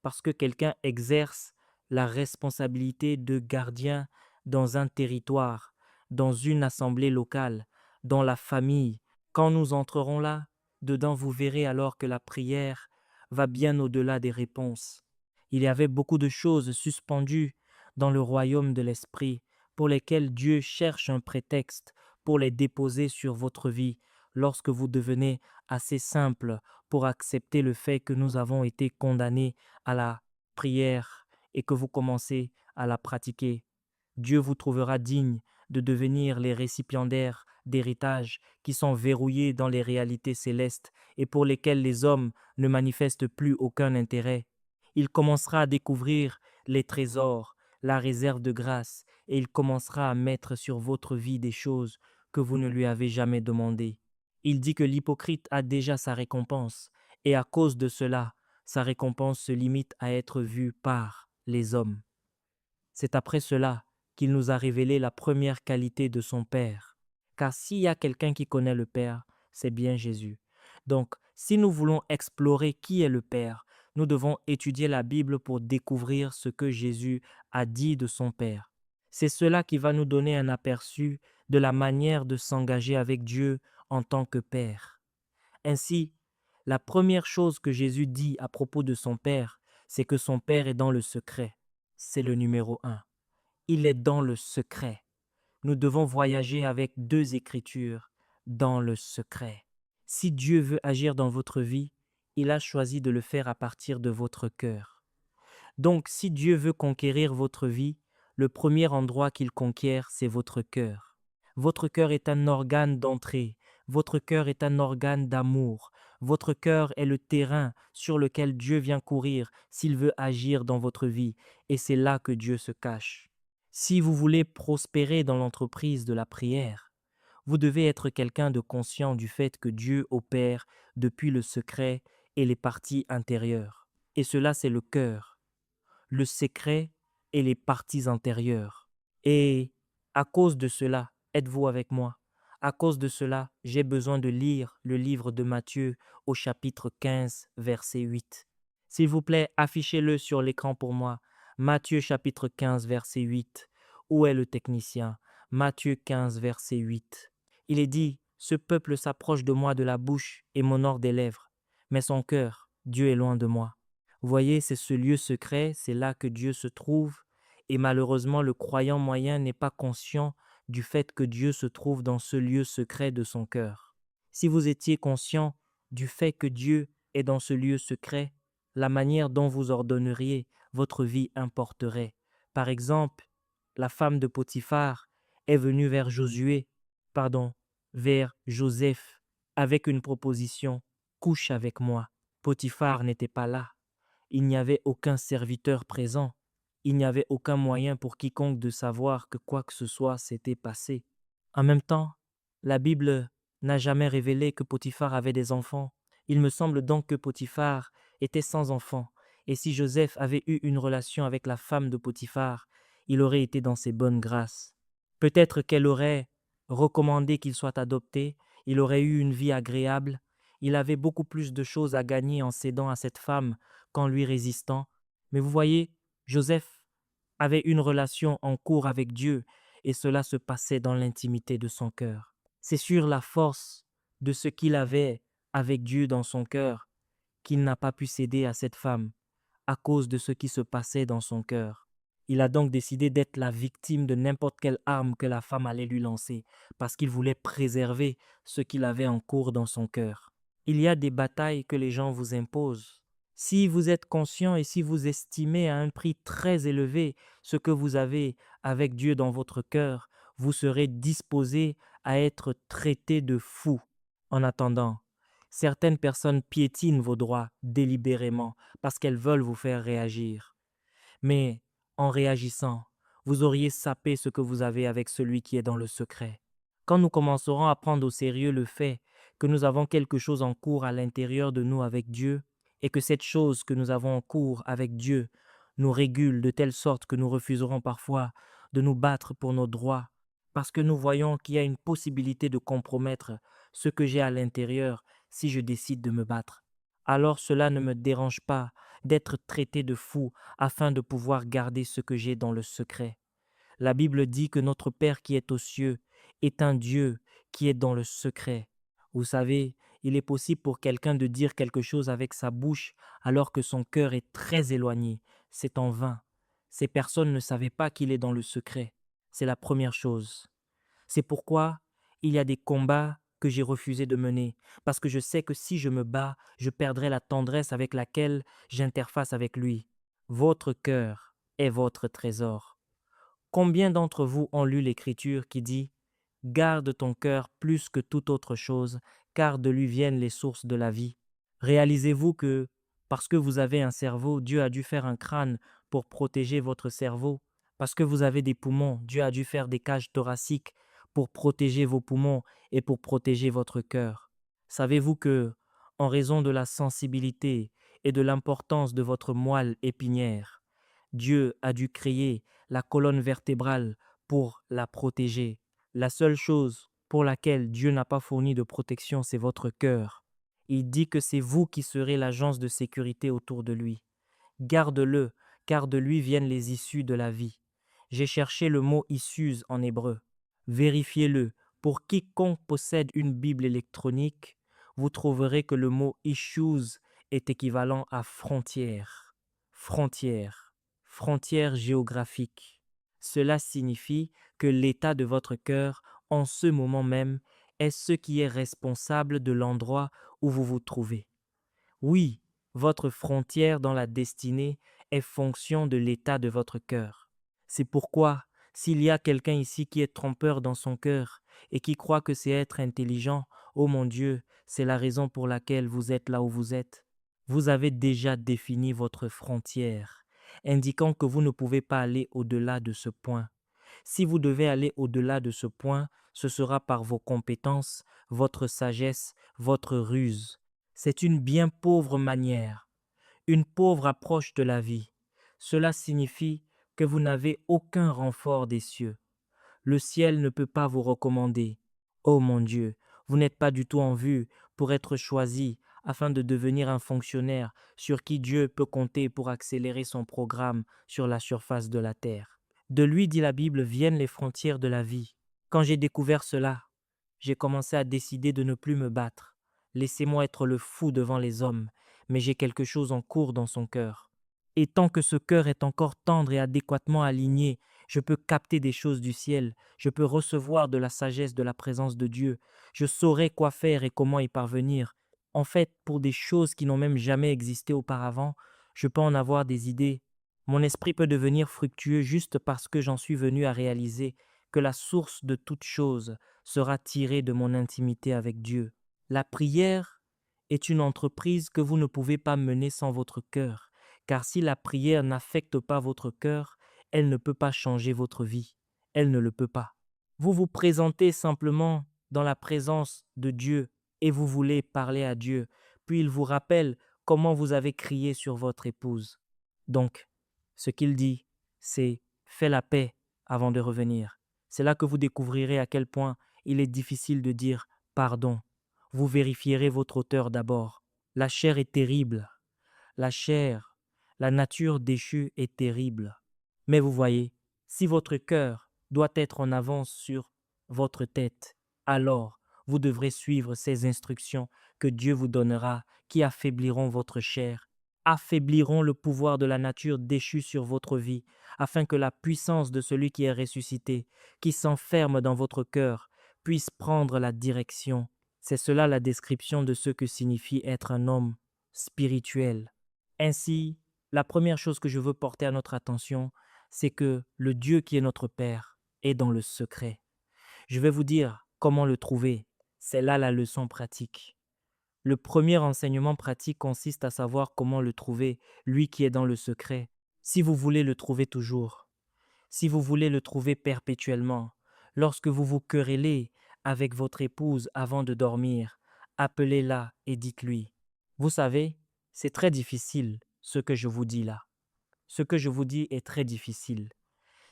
S1: parce que quelqu'un exerce la responsabilité de gardien dans un territoire, dans une assemblée locale, dans la famille. Quand nous entrerons là, dedans, vous verrez alors que la prière va bien au-delà des réponses. Il y avait beaucoup de choses suspendues dans le royaume de l'Esprit pour lesquelles Dieu cherche un prétexte pour les déposer sur votre vie lorsque vous devenez assez simple pour accepter le fait que nous avons été condamnés à la prière et que vous commencez à la pratiquer. Dieu vous trouvera digne de devenir les récipiendaires d'héritages qui sont verrouillés dans les réalités célestes et pour lesquels les hommes ne manifestent plus aucun intérêt. Il commencera à découvrir les trésors, la réserve de grâce, et il commencera à mettre sur votre vie des choses que vous ne lui avez jamais demandées. Il dit que l'hypocrite a déjà sa récompense, et à cause de cela, sa récompense se limite à être vue par les hommes. C'est après cela qu'il nous a révélé la première qualité de son Père. Car s'il y a quelqu'un qui connaît le Père, c'est bien Jésus. Donc, si nous voulons explorer qui est le Père, nous devons étudier la Bible pour découvrir ce que Jésus a dit de son Père. C'est cela qui va nous donner un aperçu de la manière de s'engager avec Dieu en tant que Père. Ainsi, la première chose que Jésus dit à propos de son Père, c'est que son Père est dans le secret. C'est le numéro un. Il est dans le secret. Nous devons voyager avec deux écritures, dans le secret. Si Dieu veut agir dans votre vie, il a choisi de le faire à partir de votre cœur. Donc, si Dieu veut conquérir votre vie, le premier endroit qu'il conquiert, c'est votre cœur. Votre cœur est un organe d'entrée. Votre cœur est un organe d'amour. Votre cœur est le terrain sur lequel Dieu vient courir s'il veut agir dans votre vie. Et c'est là que Dieu se cache. Si vous voulez prospérer dans l'entreprise de la prière, vous devez être quelqu'un de conscient du fait que Dieu opère depuis le secret et les parties intérieures. Et cela, c'est le cœur, le secret et les parties antérieures. Et à cause de cela, êtes-vous avec moi? À cause de cela, j'ai besoin de lire le livre de Matthieu au chapitre 15, verset 8. S'il vous plaît, affichez-le sur l'écran pour moi. Matthieu chapitre 15, verset 8. Où est le technicien? Matthieu 15, verset 8. Il est dit, ce peuple s'approche de moi de la bouche et m'honore des lèvres, mais son cœur, Dieu est loin de moi. Vous voyez, c'est ce lieu secret, c'est là que Dieu se trouve, et malheureusement le croyant moyen n'est pas conscient du fait que Dieu se trouve dans ce lieu secret de son cœur. Si vous étiez conscient du fait que Dieu est dans ce lieu secret, la manière dont vous ordonneriez votre vie importerait. Par exemple, la femme de Potiphar est venue vers Joseph avec une proposition, couche avec moi. Potiphar n'était pas là. Il n'y avait aucun serviteur présent. Il n'y avait aucun moyen pour quiconque de savoir que quoi que ce soit s'était passé. En même temps, la Bible n'a jamais révélé que Potiphar avait des enfants. Il me semble donc que Potiphar était sans enfants. Et si Joseph avait eu une relation avec la femme de Potiphar, il aurait été dans ses bonnes grâces. Peut-être qu'elle aurait recommandé qu'il soit adopté, il aurait eu une vie agréable, il avait beaucoup plus de choses à gagner en cédant à cette femme qu'en lui résistant. Mais vous voyez, Joseph avait une relation en cours avec Dieu et cela se passait dans l'intimité de son cœur. C'est sur la force de ce qu'il avait avec Dieu dans son cœur qu'il n'a pas pu céder à cette femme à cause de ce qui se passait dans son cœur. Il a donc décidé d'être la victime de n'importe quelle arme que la femme allait lui lancer parce qu'il voulait préserver ce qu'il avait en cours dans son cœur. Il y a des batailles que les gens vous imposent. Si vous êtes conscient et si vous estimez à un prix très élevé ce que vous avez avec Dieu dans votre cœur, vous serez disposé à être traité de fou. En attendant, certaines personnes piétinent vos droits délibérément parce qu'elles veulent vous faire réagir. Mais en réagissant, vous auriez sapé ce que vous avez avec celui qui est dans le secret. Quand nous commencerons à prendre au sérieux le fait que nous avons quelque chose en cours à l'intérieur de nous avec Dieu, et que cette chose que nous avons en cours avec Dieu nous régule de telle sorte que nous refuserons parfois de nous battre pour nos droits, parce que nous voyons qu'il y a une possibilité de compromettre ce que j'ai à l'intérieur si je décide de me battre. Alors cela ne me dérange pas d'être traité de fou afin de pouvoir garder ce que j'ai dans le secret. La Bible dit que notre Père qui est aux cieux est un Dieu qui est dans le secret. Vous savez, il est possible pour quelqu'un de dire quelque chose avec sa bouche alors que son cœur est très éloigné. C'est en vain. Ces personnes ne savaient pas qu'il est dans le secret. C'est la première chose. C'est pourquoi il y a des combats que j'ai refusé de mener, parce que je sais que si je me bats, je perdrai la tendresse avec laquelle j'interface avec lui. Votre cœur est votre trésor. Combien d'entre vous ont lu l'Écriture qui dit « Garde ton cœur plus que toute autre chose, car de lui viennent les sources de la vie ». Réalisez-vous que, parce que vous avez un cerveau, Dieu a dû faire un crâne pour protéger votre cerveau. Parce que vous avez des poumons, Dieu a dû faire des cages thoraciques pour protéger vos poumons et pour protéger votre cœur. Savez-vous que, en raison de la sensibilité et de l'importance de votre moelle épinière, Dieu a dû créer la colonne vertébrale pour la protéger. La seule chose pour laquelle Dieu n'a pas fourni de protection, c'est votre cœur. Il dit que c'est vous qui serez l'agence de sécurité autour de lui. Garde-le, car de lui viennent les issues de la vie. J'ai cherché le mot issues en hébreu. Vérifiez-le. Pour quiconque possède une Bible électronique, vous trouverez que le mot issues est équivalent à frontière. Frontière. Frontière géographique. Cela signifie que l'état de votre cœur, en ce moment même, est ce qui est responsable de l'endroit où vous vous trouvez. Oui, votre frontière dans la destinée est fonction de l'état de votre cœur. C'est pourquoi, s'il y a quelqu'un ici qui est trompeur dans son cœur et qui croit que c'est être intelligent, oh mon Dieu, c'est la raison pour laquelle vous êtes là où vous êtes. Vous avez déjà défini votre frontière, indiquant que vous ne pouvez pas aller au-delà de ce point. Si vous devez aller au-delà de ce point, ce sera par vos compétences, votre sagesse, votre ruse. C'est une bien pauvre manière, une pauvre approche de la vie. Cela signifie que vous n'avez aucun renfort des cieux. Le ciel ne peut pas vous recommander. Oh mon Dieu, vous n'êtes pas du tout en vue pour être choisi afin de devenir un fonctionnaire sur qui Dieu peut compter pour accélérer son programme sur la surface de la terre. De lui, dit la Bible, viennent les frontières de la vie. Quand j'ai découvert cela, j'ai commencé à décider de ne plus me battre. Laissez-moi être le fou devant les hommes, mais j'ai quelque chose en cours dans son cœur. Et tant que ce cœur est encore tendre et adéquatement aligné, je peux capter des choses du ciel, je peux recevoir de la sagesse de la présence de Dieu, je saurai quoi faire et comment y parvenir. En fait, pour des choses qui n'ont même jamais existé auparavant, je peux en avoir des idées. Mon esprit peut devenir fructueux juste parce que j'en suis venu à réaliser que la source de toute chose sera tirée de mon intimité avec Dieu. La prière est une entreprise que vous ne pouvez pas mener sans votre cœur, car si la prière n'affecte pas votre cœur, elle ne peut pas changer votre vie. Elle ne le peut pas. Vous vous présentez simplement dans la présence de Dieu et vous voulez parler à Dieu, puis il vous rappelle comment vous avez crié sur votre épouse. Donc, ce qu'il dit, c'est « fais la paix avant de revenir ». C'est là que vous découvrirez à quel point il est difficile de dire « pardon ». Vous vérifierez votre auteur d'abord. La chair est terrible. La chair, la nature déchue est terrible. Mais vous voyez, si votre cœur doit être en avance sur votre tête, alors vous devrez suivre ces instructions que Dieu vous donnera qui affaibliront votre chair, affaibliront le pouvoir de la nature déchue sur votre vie, afin que la puissance de celui qui est ressuscité, qui s'enferme dans votre cœur, puisse prendre la direction. C'est cela la description de ce que signifie être un homme spirituel. Ainsi, la première chose que je veux porter à notre attention, c'est que le Dieu qui est notre Père est dans le secret. Je vais vous dire comment le trouver. C'est là la leçon pratique. Le premier enseignement pratique consiste à savoir comment le trouver, lui qui est dans le secret. Si vous voulez le trouver toujours, si vous voulez le trouver perpétuellement, lorsque vous vous querellez avec votre épouse avant de dormir, appelez-la et dites-lui. Vous savez, c'est très difficile ce que je vous dis là. Ce que je vous dis est très difficile.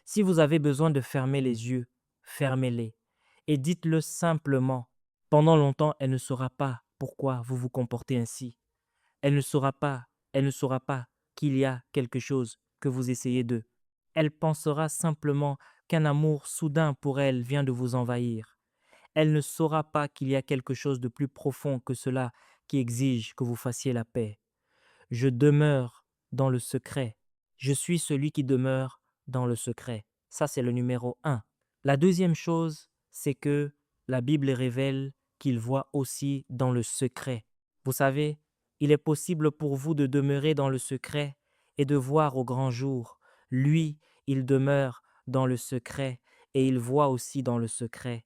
S1: Si vous avez besoin de fermer les yeux, fermez-les et dites-le simplement. Pendant longtemps, elle ne saura pas pourquoi vous vous comportez ainsi. Elle ne saura pas, elle ne saura pas qu'il y a quelque chose que vous essayez de. Elle pensera simplement qu'un amour soudain pour elle vient de vous envahir. Elle ne saura pas qu'il y a quelque chose de plus profond que cela qui exige que vous fassiez la paix. Je demeure dans le secret. Je suis celui qui demeure dans le secret. Ça, c'est le numéro un. La deuxième chose, c'est que la Bible révèle qu'il voit aussi dans le secret. Vous savez, il est possible pour vous de demeurer dans le secret et de voir au grand jour. Lui, il demeure dans le secret et il voit aussi dans le secret.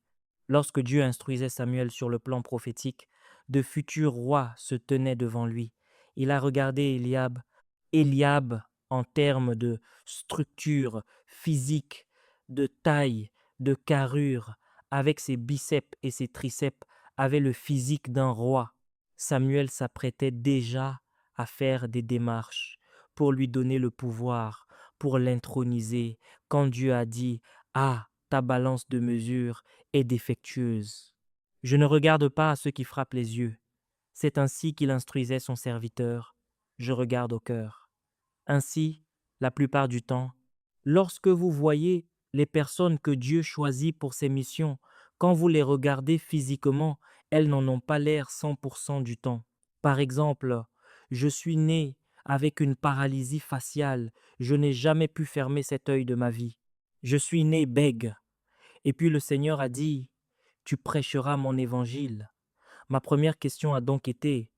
S1: Lorsque Dieu instruisait Samuel sur le plan prophétique, de futurs rois se tenaient devant lui. Il a regardé Eliab. Eliab, en termes de structure physique, de taille, de carrure, avec ses biceps et ses triceps, avait le physique d'un roi. Samuel s'apprêtait déjà à faire des démarches pour lui donner le pouvoir, pour l'introniser, quand Dieu a dit: Ah, ta balance de mesure est défectueuse. Je ne regarde pas à ceux qui frappent les yeux. C'est ainsi qu'il instruisait son serviteur. Je regarde au cœur. Ainsi, la plupart du temps, lorsque vous voyez les personnes que Dieu choisit pour ses missions, quand vous les regardez physiquement, elles n'en ont pas l'air 100% du temps. Par exemple, je suis né avec une paralysie faciale. Je n'ai jamais pu fermer cet œil de ma vie. Je suis né bègue. Et puis le Seigneur a dit: Tu prêcheras mon évangile. Ma première question a donc été: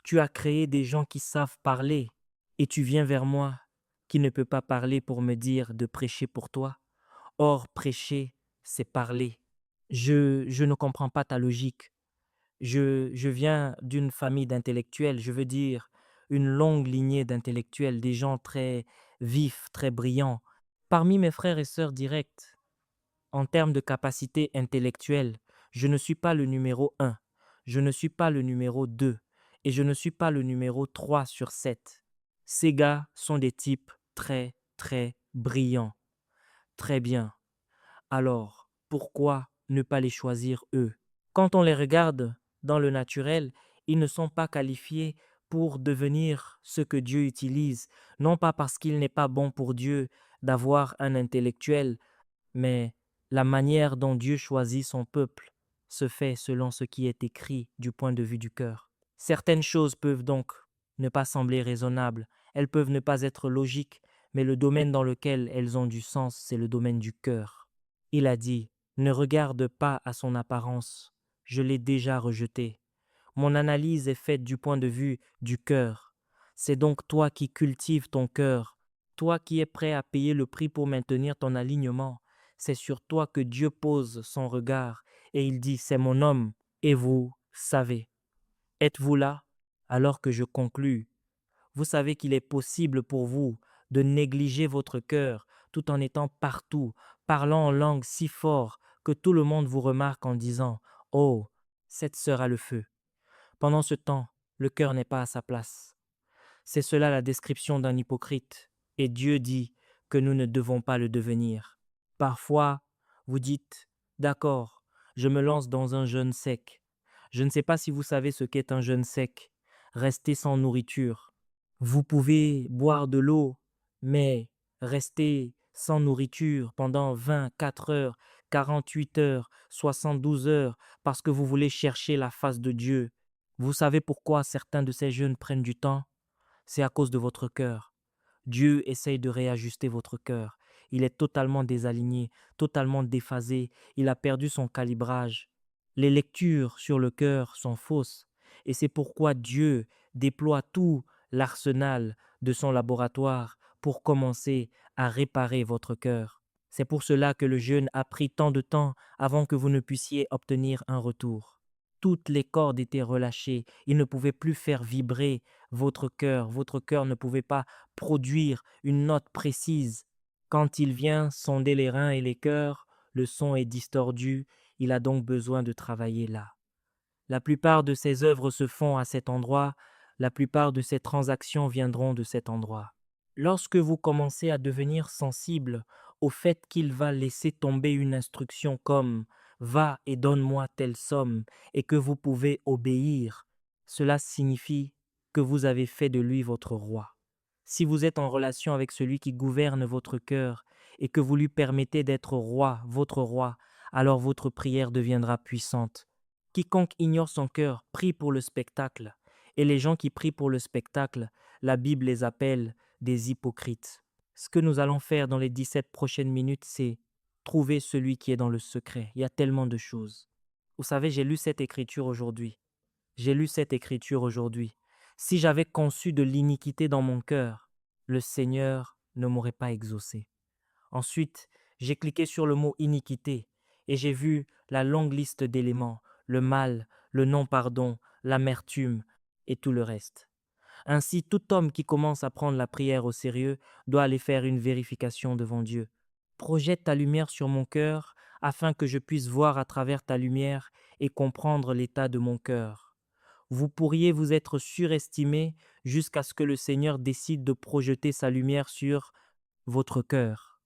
S1: Tu as créé des gens qui savent parler et tu viens vers moi qui ne peux pas parler pour me dire de prêcher pour toi. Or, prêcher, c'est parler. Je ne comprends pas ta logique. Je viens d'une famille d'intellectuels, je veux dire une longue lignée d'intellectuels, des gens très vifs, très brillants. Parmi mes frères et sœurs directs, en termes de capacité intellectuelle, je ne suis pas le numéro un, je ne suis pas le numéro 2 et je ne suis pas le numéro 3 sur 7. Ces gars sont des types très, très brillants. Très bien. Alors, pourquoi ne pas les choisir eux? Quand on les regarde dans le naturel, ils ne sont pas qualifiés pour devenir ce que Dieu utilise, non pas parce qu'il n'est pas bon pour Dieu d'avoir un intellectuel, mais la manière dont Dieu choisit son peuple se fait selon ce qui est écrit du point de vue du cœur. Certaines choses peuvent donc ne pas sembler raisonnables, elles peuvent ne pas être logiques, mais le domaine dans lequel elles ont du sens, c'est le domaine du cœur. Il a dit: Ne regarde pas à son apparence, je l'ai déjà rejeté. Mon analyse est faite du point de vue du cœur. C'est donc toi qui cultives ton cœur, toi qui es prêt à payer le prix pour maintenir ton alignement. C'est sur toi que Dieu pose son regard et il dit: C'est mon homme. Et vous savez. Êtes-vous là? Alors que je conclus, vous savez qu'il est possible pour vous de négliger votre cœur tout en étant partout, parlant en langue si fort que tout le monde vous remarque en disant: Oh, cette sœur a le feu. Pendant ce temps, le cœur n'est pas à sa place. C'est cela la description d'un hypocrite, et Dieu dit que nous ne devons pas le devenir. Parfois, vous dites: D'accord, je me lance dans un jeûne sec. Je ne sais pas si vous savez ce qu'est un jeûne sec. Rester sans nourriture. Vous pouvez boire de l'eau, mais rester sans nourriture pendant 24 heures, 48 heures, 72 heures, parce que vous voulez chercher la face de Dieu. Vous savez pourquoi certains de ces jeûnes prennent du temps? C'est à cause de votre cœur. Dieu essaye de réajuster votre cœur. Il est totalement désaligné, totalement déphasé. Il a perdu son calibrage. Les lectures sur le cœur sont fausses. Et c'est pourquoi Dieu déploie tout l'arsenal de son laboratoire pour commencer à réparer votre cœur. C'est pour cela que le jeûne a pris tant de temps avant que vous ne puissiez obtenir un retour. Toutes les cordes étaient relâchées. Il ne pouvait plus faire vibrer votre cœur. Votre cœur ne pouvait pas produire une note précise. Quand il vient sonder les reins et les cœurs, le son est distordu. Il a donc besoin de travailler là. La plupart de ses œuvres se font à cet endroit. La plupart de ses transactions viendront de cet endroit. Lorsque vous commencez à devenir sensible au fait qu'il va laisser tomber une instruction comme va et donne-moi telle somme et que vous pouvez obéir, cela signifie que vous avez fait de lui votre roi. Si vous êtes en relation avec celui qui gouverne votre cœur et que vous lui permettez d'être roi, votre roi, alors votre prière deviendra puissante. Quiconque ignore son cœur prie pour le spectacle, et les gens qui prient pour le spectacle, la Bible les appelle des hypocrites. Ce que nous allons faire dans les 17 prochaines minutes, c'est trouver celui qui est dans le secret. Il y a tellement de choses. Vous savez, j'ai lu cette écriture aujourd'hui. J'ai lu cette écriture aujourd'hui. Si j'avais conçu de l'iniquité dans mon cœur, le Seigneur ne m'aurait pas exaucé. Ensuite, j'ai cliqué sur le mot iniquité et j'ai vu la longue liste d'éléments, le mal, le non-pardon, l'amertume et tout le reste. Ainsi, tout homme qui commence à prendre la prière au sérieux doit aller faire une vérification devant Dieu. Projette ta lumière sur mon cœur afin que je puisse voir à travers ta lumière et comprendre l'état de mon cœur. Vous pourriez vous être surestimé jusqu'à ce que le Seigneur décide de projeter sa lumière sur votre cœur.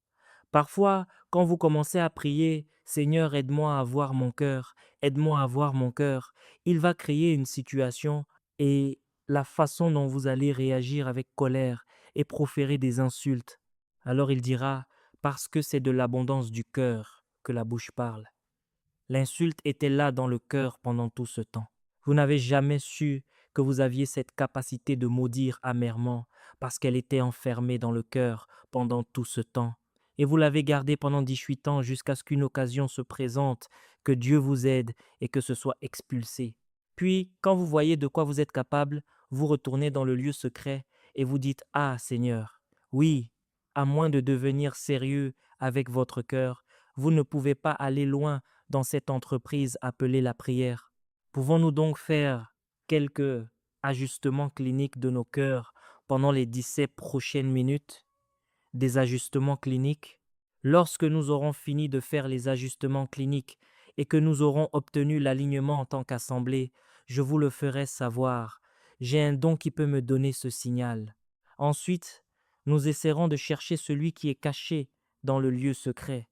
S1: Parfois, quand vous commencez à prier, Seigneur, aide-moi à voir mon cœur, aide-moi à voir mon cœur, il va créer une situation et la façon dont vous allez réagir avec colère et proférer des insultes. Alors il dira, parce que c'est de l'abondance du cœur que la bouche parle. L'insulte était là dans le cœur pendant tout ce temps. Vous n'avez jamais su que vous aviez cette capacité de maudire amèrement parce qu'elle était enfermée dans le cœur pendant tout ce temps. Et vous l'avez gardée pendant 18 ans jusqu'à ce qu'une occasion se présente, que Dieu vous aide et que ce soit expulsé. Puis, quand vous voyez de quoi vous êtes capable, vous retournez dans le lieu secret et vous dites « Ah Seigneur, oui, à moins de devenir sérieux avec votre cœur, vous ne pouvez pas aller loin dans cette entreprise appelée la prière. Pouvons-nous donc faire quelques ajustements cliniques de nos cœurs pendant les 17 prochaines minutes? Des ajustements cliniques? Lorsque nous aurons fini de faire les ajustements cliniques et que nous aurons obtenu l'alignement en tant qu'assemblée, je vous le ferai savoir. J'ai un don qui peut me donner ce signal. Ensuite, nous essaierons de chercher celui qui est caché dans le lieu secret.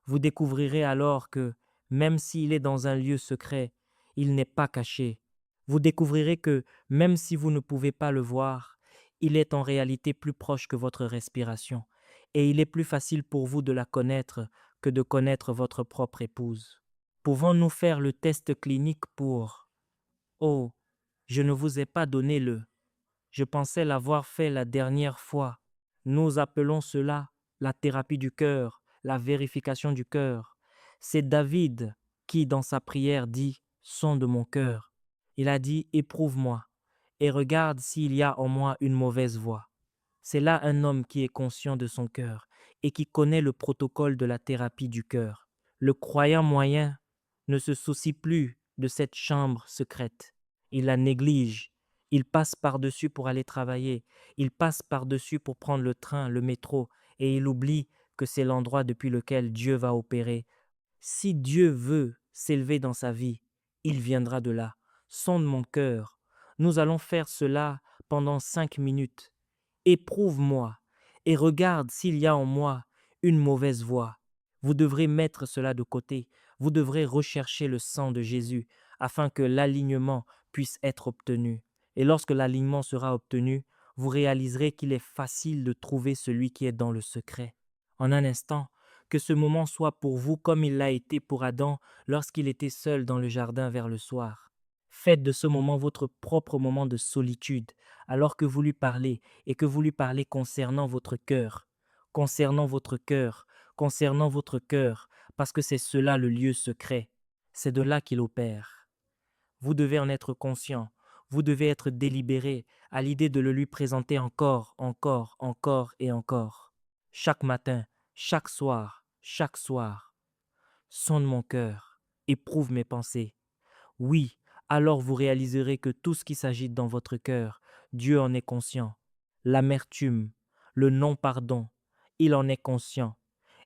S1: Vous découvrirez alors que, même s'il est dans un lieu secret, il n'est pas caché. Vous découvrirez que, même si vous ne pouvez pas le voir, il est en réalité plus proche que votre respiration, et il est plus facile pour vous de la connaître que de connaître votre propre épouse. Pouvons-nous faire le test clinique pour « Oh, je ne vous ai pas donné le… Je pensais l'avoir fait la dernière fois. » Nous appelons cela la thérapie du cœur, la vérification du cœur. C'est David qui, dans sa prière, dit « Sonde mon cœur ». Il a dit « Éprouve-moi et regarde s'il y a en moi une mauvaise voie ». C'est là un homme qui est conscient de son cœur et qui connaît le protocole de la thérapie du cœur. Le croyant moyen ne se soucie plus de cette chambre secrète. Il la néglige. Il passe par-dessus pour aller travailler. Il passe par-dessus pour prendre le train, le métro, et il oublie que c'est l'endroit depuis lequel Dieu va opérer. Si Dieu veut s'élever dans sa vie, il viendra de là. Sonde mon cœur. Nous allons faire cela pendant 5 minutes. Éprouve-moi et regarde s'il y a en moi une mauvaise voie. Vous devrez mettre cela de côté. Vous devrez rechercher le sang de Jésus afin que l'alignement puisse être obtenu. Et lorsque l'alignement sera obtenu, vous réaliserez qu'il est facile de trouver celui qui est dans le secret. En un instant, que ce moment soit pour vous comme il l'a été pour Adam lorsqu'il était seul dans le jardin vers le soir. Faites de ce moment votre propre moment de solitude, alors que vous lui parlez et que vous lui parlez concernant votre cœur, concernant votre cœur, concernant votre cœur, parce que c'est cela le lieu secret. C'est de là qu'il opère. Vous devez en être conscient. Vous devez être délibéré à l'idée de le lui présenter encore, encore, encore et encore. Chaque matin, chaque soir, chaque soir. Sonde mon cœur, éprouve mes pensées. Oui, alors vous réaliserez que tout ce qui s'agite dans votre cœur, Dieu en est conscient. L'amertume, le non-pardon, il en est conscient.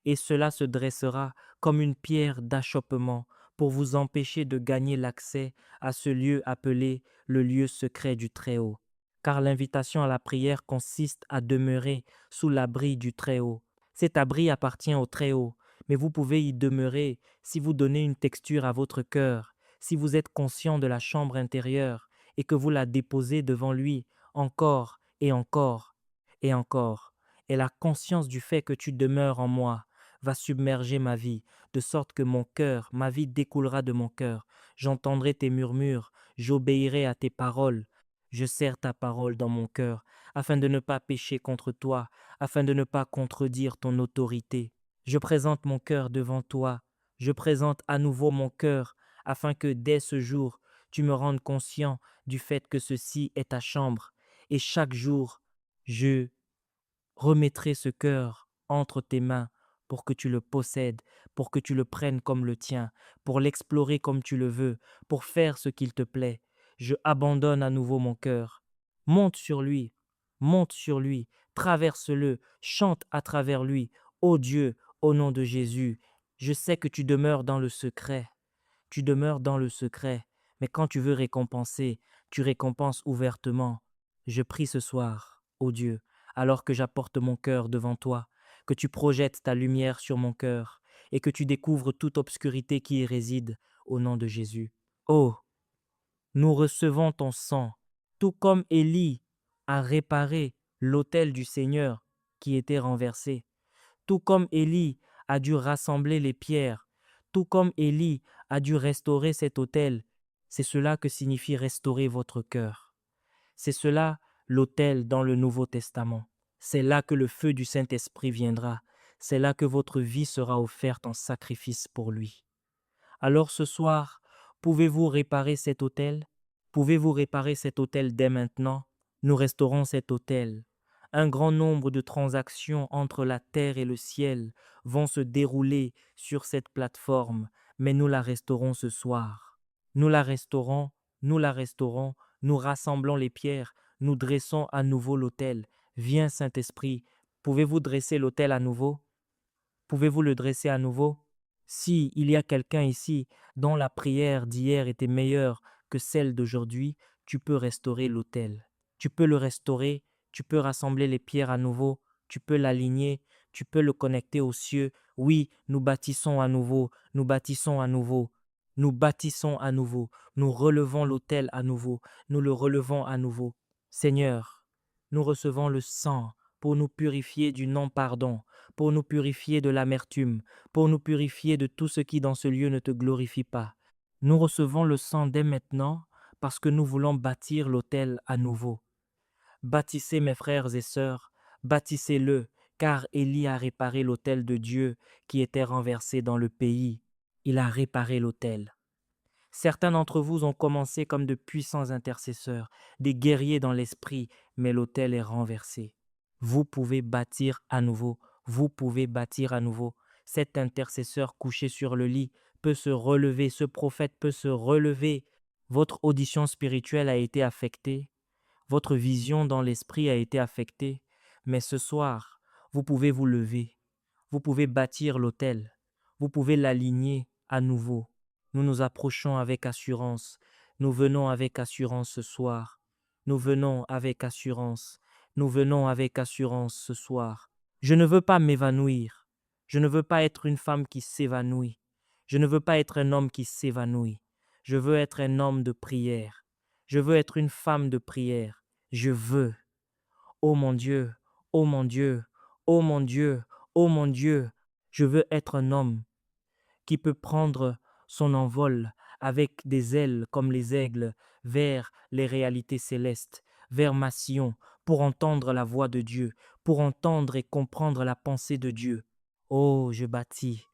S1: Et cela se dressera comme une pierre d'achoppement pour vous empêcher de gagner l'accès à ce lieu appelé le lieu secret du Très-Haut. Car l'invitation à la prière consiste à demeurer sous l'abri du Très-Haut, Cet abri appartient au Très-Haut, mais vous pouvez y demeurer si vous donnez une texture à votre cœur, si vous êtes conscient de la chambre intérieure et que vous la déposez devant lui encore et encore et encore. Et la conscience du fait que tu demeures en moi va submerger ma vie, de sorte que mon cœur, ma vie découlera de mon cœur. J'entendrai tes murmures, j'obéirai à tes paroles. Je serre ta parole dans mon cœur, afin de ne pas pécher contre toi, afin de ne pas contredire ton autorité. Je présente mon cœur devant toi, je présente à nouveau mon cœur, afin que dès ce jour, tu me rendes conscient du fait que ceci est ta chambre, et chaque jour, je remettrai ce cœur entre tes mains pour que tu le possèdes, pour que tu le prennes comme le tien, pour l'explorer comme tu le veux, pour faire ce qu'il te plaît. Je abandonne à nouveau mon cœur. Monte sur lui, traverse-le, chante à travers lui. Ô Dieu, au nom de Jésus, je sais que tu demeures dans le secret. Tu demeures dans le secret, mais quand tu veux récompenser, tu récompenses ouvertement. Je prie ce soir, ô Dieu, alors que j'apporte mon cœur devant toi, que tu projettes ta lumière sur mon cœur et que tu découvres toute obscurité qui y réside, au nom de Jésus. Oh, nous recevons ton sang, tout comme Élie a réparé l'autel du Seigneur qui était renversé, tout comme Élie a dû rassembler les pierres, tout comme Élie a dû restaurer cet autel. C'est cela que signifie restaurer votre cœur. C'est cela l'autel dans le Nouveau Testament. C'est là que le feu du Saint-Esprit viendra. C'est là que votre vie sera offerte en sacrifice pour lui. Alors ce soir, pouvez-vous réparer cet autel? Pouvez-vous réparer cet autel dès maintenant? Nous restaurons cet autel. Un grand nombre de transactions entre la terre et le ciel vont se dérouler sur cette plateforme, mais nous la restaurons ce soir. Nous la restaurons, nous la restaurons, nous rassemblons les pierres, nous dressons à nouveau l'autel. Viens Saint-Esprit, pouvez-vous dresser l'autel à nouveau? Pouvez-vous le dresser à nouveau? Si il y a quelqu'un ici dont la prière d'hier était meilleure que celle d'aujourd'hui, tu peux restaurer l'autel. Tu peux le restaurer, tu peux rassembler les pierres à nouveau, tu peux l'aligner, tu peux le connecter aux cieux. Oui, nous bâtissons à nouveau, nous bâtissons à nouveau, nous bâtissons à nouveau, nous relevons l'autel à nouveau, nous le relevons à nouveau. Seigneur, nous recevons le sang pour nous purifier du non-pardon, pour nous purifier de l'amertume, pour nous purifier de tout ce qui dans ce lieu ne te glorifie pas. Nous recevons le sang dès maintenant parce que nous voulons bâtir l'autel à nouveau. Bâtissez mes frères et sœurs, bâtissez-le, car Élie a réparé l'autel de Dieu qui était renversé dans le pays. Il a réparé l'autel. Certains d'entre vous ont commencé comme de puissants intercesseurs, des guerriers dans l'esprit, mais l'autel est renversé. Vous pouvez bâtir à nouveau, vous pouvez bâtir à nouveau. Cet intercesseur couché sur le lit peut se relever, ce prophète peut se relever. Votre audition spirituelle a été affectée, votre vision dans l'esprit a été affectée, mais ce soir, vous pouvez vous lever, vous pouvez bâtir l'autel, vous pouvez l'aligner à nouveau. Nous nous approchons avec assurance, nous venons avec assurance ce soir, nous venons avec assurance, nous venons avec assurance ce soir. Je ne veux pas m'évanouir, je ne veux pas être une femme qui s'évanouit, je ne veux pas être un homme qui s'évanouit, je veux être un homme de prière, je veux être une femme de prière. Je veux. Ô mon Dieu, ô mon Dieu, ô mon Dieu, ô mon Dieu, je veux être un homme qui peut prendre son envol avec des ailes comme les aigles vers les réalités célestes, vers ma Sion, pour entendre la voix de Dieu, pour entendre et comprendre la pensée de Dieu. Oh, je bâtis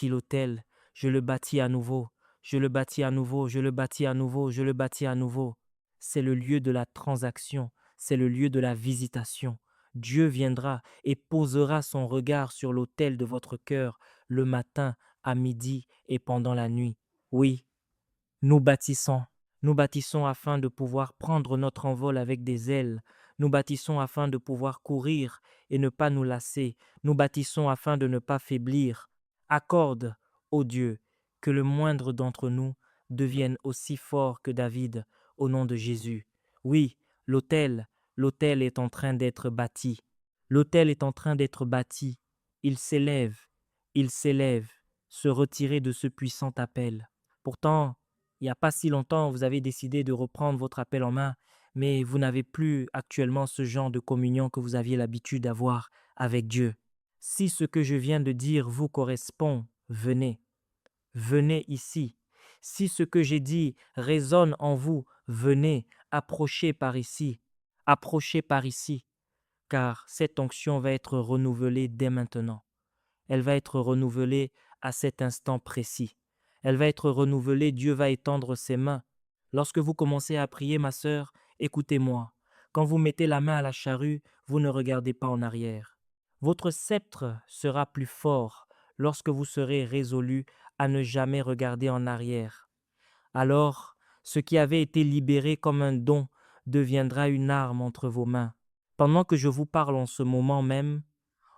S1: l'autel, je le bâtis à nouveau, je le bâtis à nouveau, je le bâtis à nouveau, je le bâtis à nouveau. C'est le lieu de la transaction, c'est le lieu de la visitation. Dieu viendra et posera son regard sur l'autel de votre cœur le matin, à midi et pendant la nuit. Oui, nous bâtissons. Nous bâtissons afin de pouvoir prendre notre envol avec des ailes. Nous bâtissons afin de pouvoir courir et ne pas nous lasser. Nous bâtissons afin de ne pas faiblir. Accorde, ô Dieu, que le moindre d'entre nous devienne aussi fort que David, au nom de Jésus. Oui, l'autel est en train d'être bâti. L'autel est en train d'être bâti. il s'élève, il s'élève, se retirer de ce puissant appel. Pourtant, il n'y a pas si longtemps, vous avez décidé de reprendre votre appel en main, mais vous n'avez plus actuellement ce genre de communion que vous aviez l'habitude d'avoir avec Dieu. Si ce que je viens de dire vous correspond, venez, venez ici. Si ce que j'ai dit résonne en vous, venez, approchez par ici, car cette onction va être renouvelée dès maintenant. Elle va être renouvelée à cet instant précis. Elle va être renouvelée, Dieu va étendre ses mains. Lorsque vous commencez à prier, ma sœur, écoutez-moi. Quand vous mettez la main à la charrue, vous ne regardez pas en arrière. Votre sceptre sera plus fort lorsque vous serez résolu à ne jamais regarder en arrière. Alors, ce qui avait été libéré comme un don deviendra une arme entre vos mains. Pendant que je vous parle en ce moment même,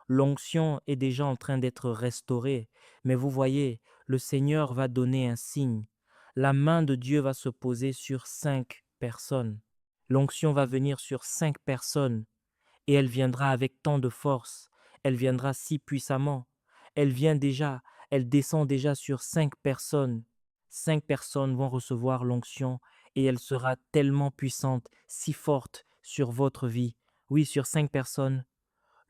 S1: l'onction est déjà en train d'être restaurée, mais vous voyez, le Seigneur va donner un signe. La main de Dieu va se poser sur 5 personnes. L'onction va venir sur 5 personnes et elle viendra avec tant de force. Elle viendra si puissamment. Elle vient déjà, elle descend déjà sur 5 personnes. 5 personnes vont recevoir l'onction et elle sera tellement puissante, si forte sur votre vie. Oui, sur 5 personnes,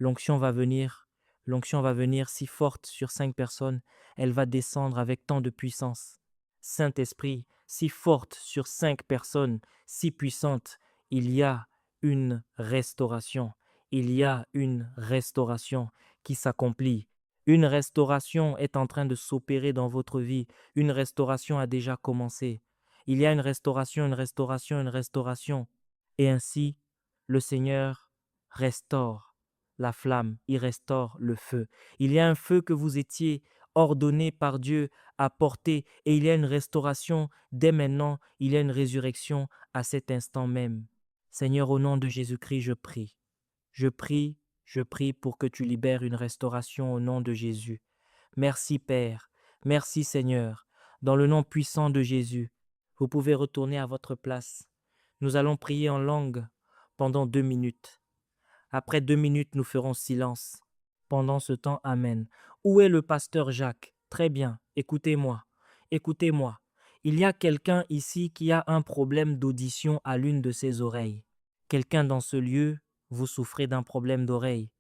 S1: L'onction va venir, l'onction va venir si forte sur 5 personnes, elle va descendre avec tant de puissance. Saint-Esprit, si forte sur 5 personnes, si puissante, il y a une restauration. Il y a une restauration qui s'accomplit. Une restauration est en train de s'opérer dans votre vie. Une restauration a déjà commencé. Il y a une restauration, une restauration, une restauration. Et ainsi, le Seigneur restaure la flamme, il restaure le feu. Il y a un feu que vous étiez ordonné par Dieu à porter et il y a une restauration dès maintenant, il y a une résurrection à cet instant même. Seigneur, au nom de Jésus-Christ, je prie. Je prie pour que tu libères une restauration au nom de Jésus. Merci Père, merci Seigneur. Dans le nom puissant de Jésus, vous pouvez retourner à votre place. Nous allons prier en langue pendant 2 minutes. Après 2 minutes, nous ferons silence. Pendant ce temps, Amen. Où est le pasteur Jacques? Très bien, écoutez-moi. Écoutez-moi. Il y a quelqu'un ici qui a un problème d'audition à l'une de ses oreilles. Quelqu'un dans ce lieu, vous souffrez d'un problème d'oreille.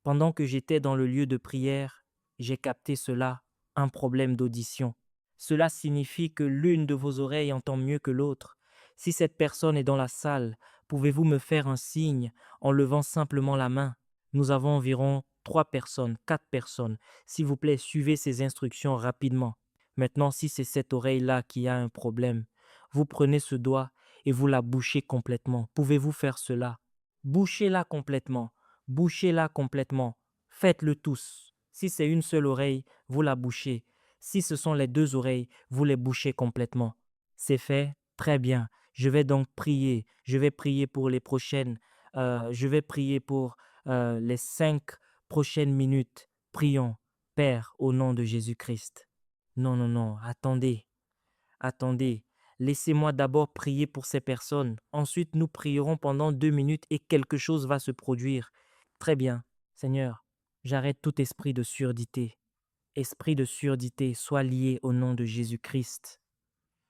S1: Pendant que j'étais dans le lieu de prière, j'ai capté cela, un problème d'audition. Cela signifie que l'une de vos oreilles entend mieux que l'autre. Si cette personne est dans la salle, pouvez-vous me faire un signe en levant simplement la main? Nous avons environ 3 personnes, 4 personnes. S'il vous plaît, suivez ces instructions rapidement. Maintenant, si c'est cette oreille-là qui a un problème, vous prenez ce doigt et vous la bouchez complètement. Pouvez-vous faire cela? Bouchez-la complètement. Bouchez-la complètement. Faites-le tous. Si c'est une seule oreille, vous la bouchez. Si ce sont les 2 oreilles, vous les bouchez complètement. C'est fait? Très bien. Je vais donc prier. Je vais prier pour les prochaines. Je vais prier pour les 5 prochaines minutes. Prions. Père, au nom de Jésus-Christ. Non, non, non. Attendez. Attendez. Laissez-moi d'abord prier pour ces personnes. Ensuite, nous prierons pendant 2 minutes et quelque chose va se produire. Très bien. Seigneur, j'arrête tout esprit de surdité. Esprit de surdité, sois lié au nom de Jésus-Christ.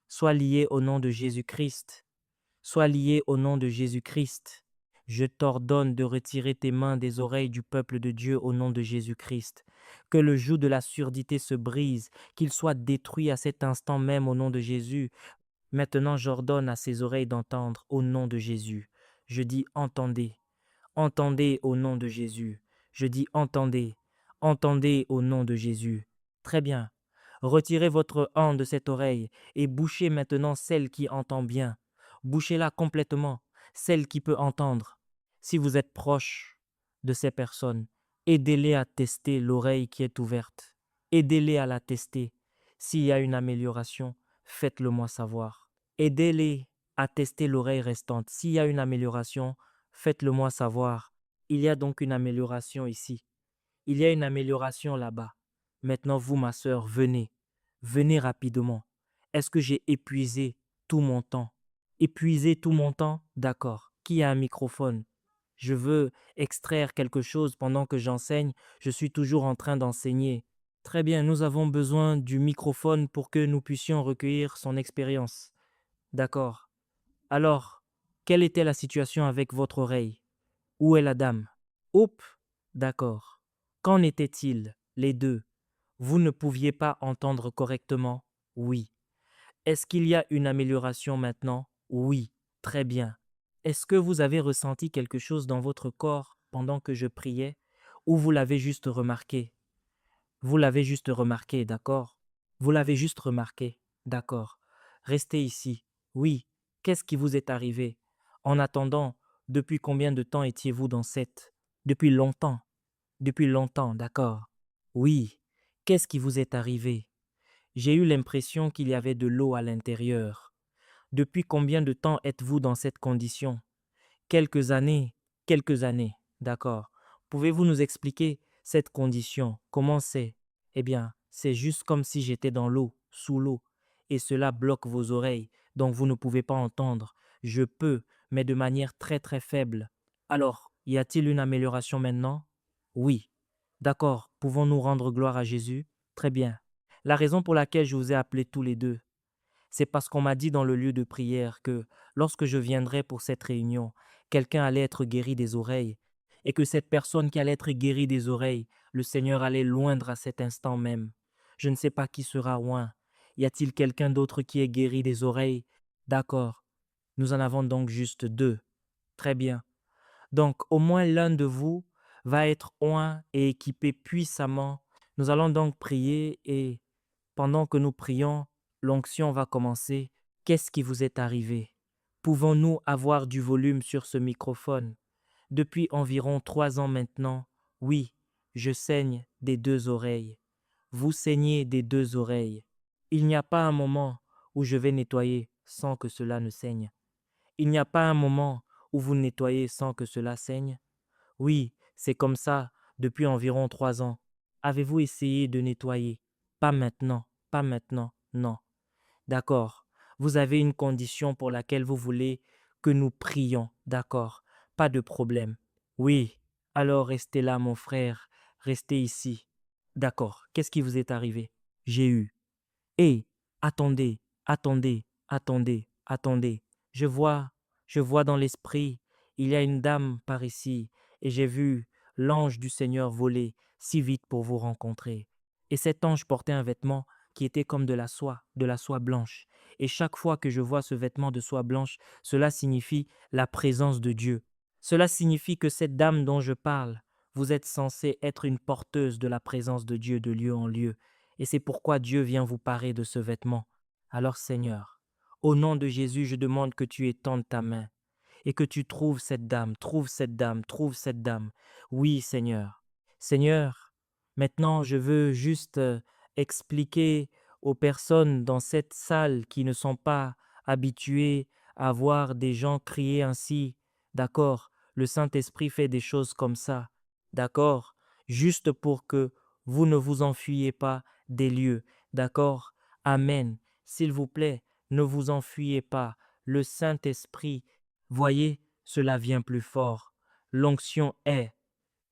S1: Sois lié au nom de Jésus-Christ. Sois lié au nom de Jésus-Christ. Je t'ordonne de retirer tes mains des oreilles du peuple de Dieu au nom de Jésus-Christ. Que le joug de la surdité se brise, qu'il soit détruit à cet instant même au nom de Jésus. Maintenant, j'ordonne à ses oreilles d'entendre au nom de Jésus. Je dis entendez, entendez au nom de Jésus. Je dis entendez, entendez au nom de Jésus. Très bien. Retirez votre hand de cette oreille et bouchez maintenant celle qui entend bien. Bouchez-la complètement, celle qui peut entendre. Si vous êtes proche de ces personnes, aidez-les à tester l'oreille qui est ouverte. Aidez-les à la tester. S'il y a une amélioration, faites-le moi savoir. Aidez-les à tester l'oreille restante. S'il y a une amélioration, faites-le moi savoir. Il y a donc une amélioration ici. Il y a une amélioration là-bas. Maintenant, vous, ma sœur, venez. Venez rapidement. Est-ce que j'ai épuisé tout mon temps? Épuisé tout mon temps? D'accord. Qui a un microphone? je veux extraire quelque chose pendant que j'enseigne, je suis toujours en train d'enseigner. Très bien, nous avons besoin du microphone pour que nous puissions recueillir son expérience. D'accord. Alors, quelle était la situation avec votre oreille? Où est la dame? Oups, d'accord. Qu'en était-il, les deux? Vous ne pouviez pas entendre correctement? Oui. Est-ce qu'il y a une amélioration maintenant? Oui. Très bien. Est-ce que vous avez ressenti quelque chose dans votre corps pendant que je priais? Ou vous l'avez juste remarqué? Vous l'avez juste remarqué, d'accord? Vous l'avez juste remarqué, d'accord. Restez ici. Oui. Qu'est-ce qui vous est arrivé? En attendant, depuis combien de temps étiez-vous dans cette? Depuis longtemps. Depuis longtemps, d'accord. Oui. Qu'est-ce qui vous est arrivé? J'ai eu l'impression qu'il y avait de l'eau à l'intérieur. Depuis combien de temps êtes-vous dans cette condition? Quelques années. Quelques années, d'accord. Pouvez-vous nous expliquer cette condition? Comment c'est? Eh bien, c'est juste comme si j'étais dans l'eau, sous l'eau, et cela bloque vos oreilles, donc vous ne pouvez pas entendre. Je peux, mais de manière très très faible. Alors, y a-t-il une amélioration maintenant? Oui. D'accord, pouvons-nous rendre gloire à Jésus? Très bien. La raison pour laquelle je vous ai appelés tous les deux, c'est parce qu'on m'a dit dans le lieu de prière que lorsque je viendrais pour cette réunion, quelqu'un allait être guéri des oreilles et que cette personne qui allait être guérie des oreilles, le Seigneur allait l'oindre à cet instant même. Je ne sais pas qui sera oint. Y a-t-il quelqu'un d'autre qui est guéri des oreilles? D'accord. Nous en avons donc juste deux. Très bien. Donc, au moins l'un de vous va être oint et équipé puissamment. Nous allons donc prier et pendant que nous prions, l'onction va commencer. Qu'est-ce qui vous est arrivé? Pouvons-nous avoir du volume sur ce microphone? Depuis environ 3 ans maintenant, oui, je saigne des deux oreilles. Vous saignez des deux oreilles. Il n'y a pas un moment où je vais nettoyer sans que cela ne saigne. Il n'y a pas un moment où vous nettoyez sans que cela saigne. Oui, c'est comme ça depuis environ 3 ans. Avez-vous essayé de nettoyer? Pas maintenant, pas maintenant, non. D'accord. Vous avez une condition pour laquelle vous voulez que nous prions. D'accord. Pas de problème. Oui. Alors restez là, mon frère. Restez ici. D'accord. Qu'est-ce qui vous est arrivé? J'ai eu. Hé, attendez, attendez, attendez, attendez. Je vois, je vois dans l'esprit, il y a une dame par ici, et j'ai vu l'ange du Seigneur voler si vite pour vous rencontrer. Et cet ange portait un vêtement qui était comme de la soie blanche. Et chaque fois que je vois ce vêtement de soie blanche, cela signifie la présence de Dieu. Cela signifie que cette dame dont je parle, vous êtes censé être une porteuse de la présence de Dieu de lieu en lieu. Et c'est pourquoi Dieu vient vous parer de ce vêtement. Alors Seigneur, au nom de Jésus, je demande que tu étendes ta main et que tu trouves cette dame, trouve cette dame, trouve cette dame. Oui, Seigneur. Seigneur, maintenant je veux juste expliquer aux personnes dans cette salle qui ne sont pas habituées à voir des gens crier ainsi. D'accord, le Saint-Esprit fait des choses comme ça. D'accord, juste pour que vous ne vous enfuyez pas des lieux. D'accord? Amen. S'il vous plaît, ne vous enfuyez pas. Le Saint-Esprit, voyez, cela vient plus fort. L'onction est.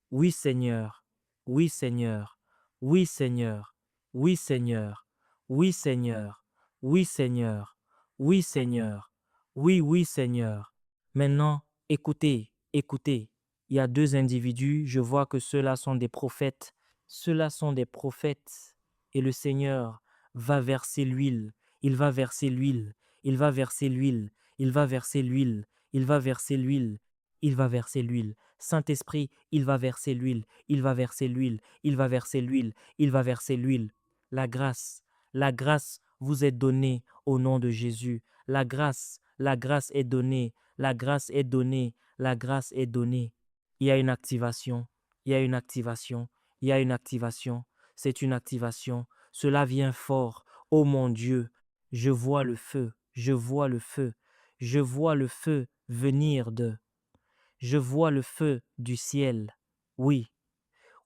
S1: Oui, Seigneur. Oui, Seigneur. Oui, Seigneur. Oui, Seigneur. Oui, Seigneur. Oui, Seigneur. Oui, Seigneur. Oui, oui, Seigneur. Maintenant, écoutez, écoutez. Il y a deux individus, je vois que ceux-là sont des prophètes. Ceux-là sont des prophètes. Et le Seigneur va verser l'huile. Il va verser l'huile. Il va verser l'huile. Il va verser l'huile. Il va verser l'huile. Il va verser l'huile. Saint-Esprit, il va verser l'huile. Il va verser l'huile. Il va verser l'huile. Il va verser l'huile. La grâce vous est donnée au nom de Jésus. La grâce est donnée. La grâce est donnée. La grâce est donnée. Il y a une activation. Il y a une activation. Il y a une activation. C'est une activation. Cela vient fort. Oh mon Dieu, je vois le feu. Je vois le feu. Je vois le feu venir de. Je vois le feu du ciel. Oui,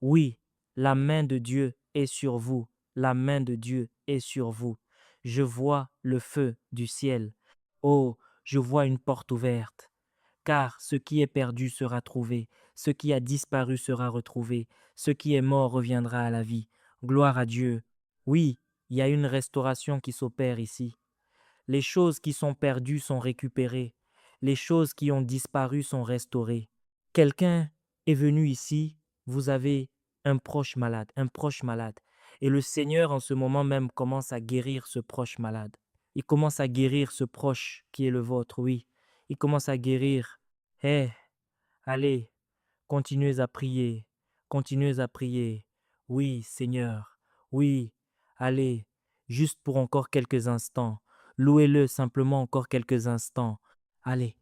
S1: oui, la main de Dieu est sur vous. La main de Dieu est sur vous. Je vois le feu du ciel. Oh, je vois une porte ouverte. car ce qui est perdu sera trouvé, ce qui a disparu sera retrouvé, ce qui est mort reviendra à la vie. Gloire à Dieu. Oui, il y a une restauration qui s'opère ici. Les choses qui sont perdues sont récupérées. Les choses qui ont disparu sont restaurées. Quelqu'un est venu ici, vous avez un proche malade, et le Seigneur en ce moment même commence à guérir ce proche malade. Il commence à guérir ce proche qui est le vôtre, oui. Il commence à guérir. Eh, allez, continuez à prier, continuez à prier. Oui, Seigneur, oui, allez, juste pour encore quelques instants. Louez-le simplement encore quelques instants. Allez,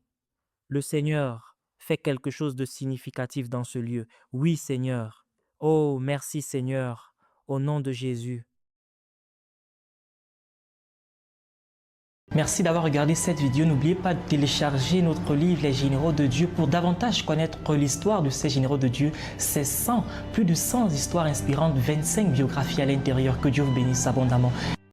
S1: le Seigneur fait quelque chose de significatif dans ce lieu. Oui, Seigneur. Oh, merci Seigneur, au nom de Jésus.
S2: Merci d'avoir regardé cette vidéo. N'oubliez pas de télécharger notre livre Les Généraux de Dieu pour davantage connaître l'histoire de ces généraux de Dieu. C'est plus de 100 histoires inspirantes, 25 biographies à l'intérieur. Que Dieu vous bénisse abondamment.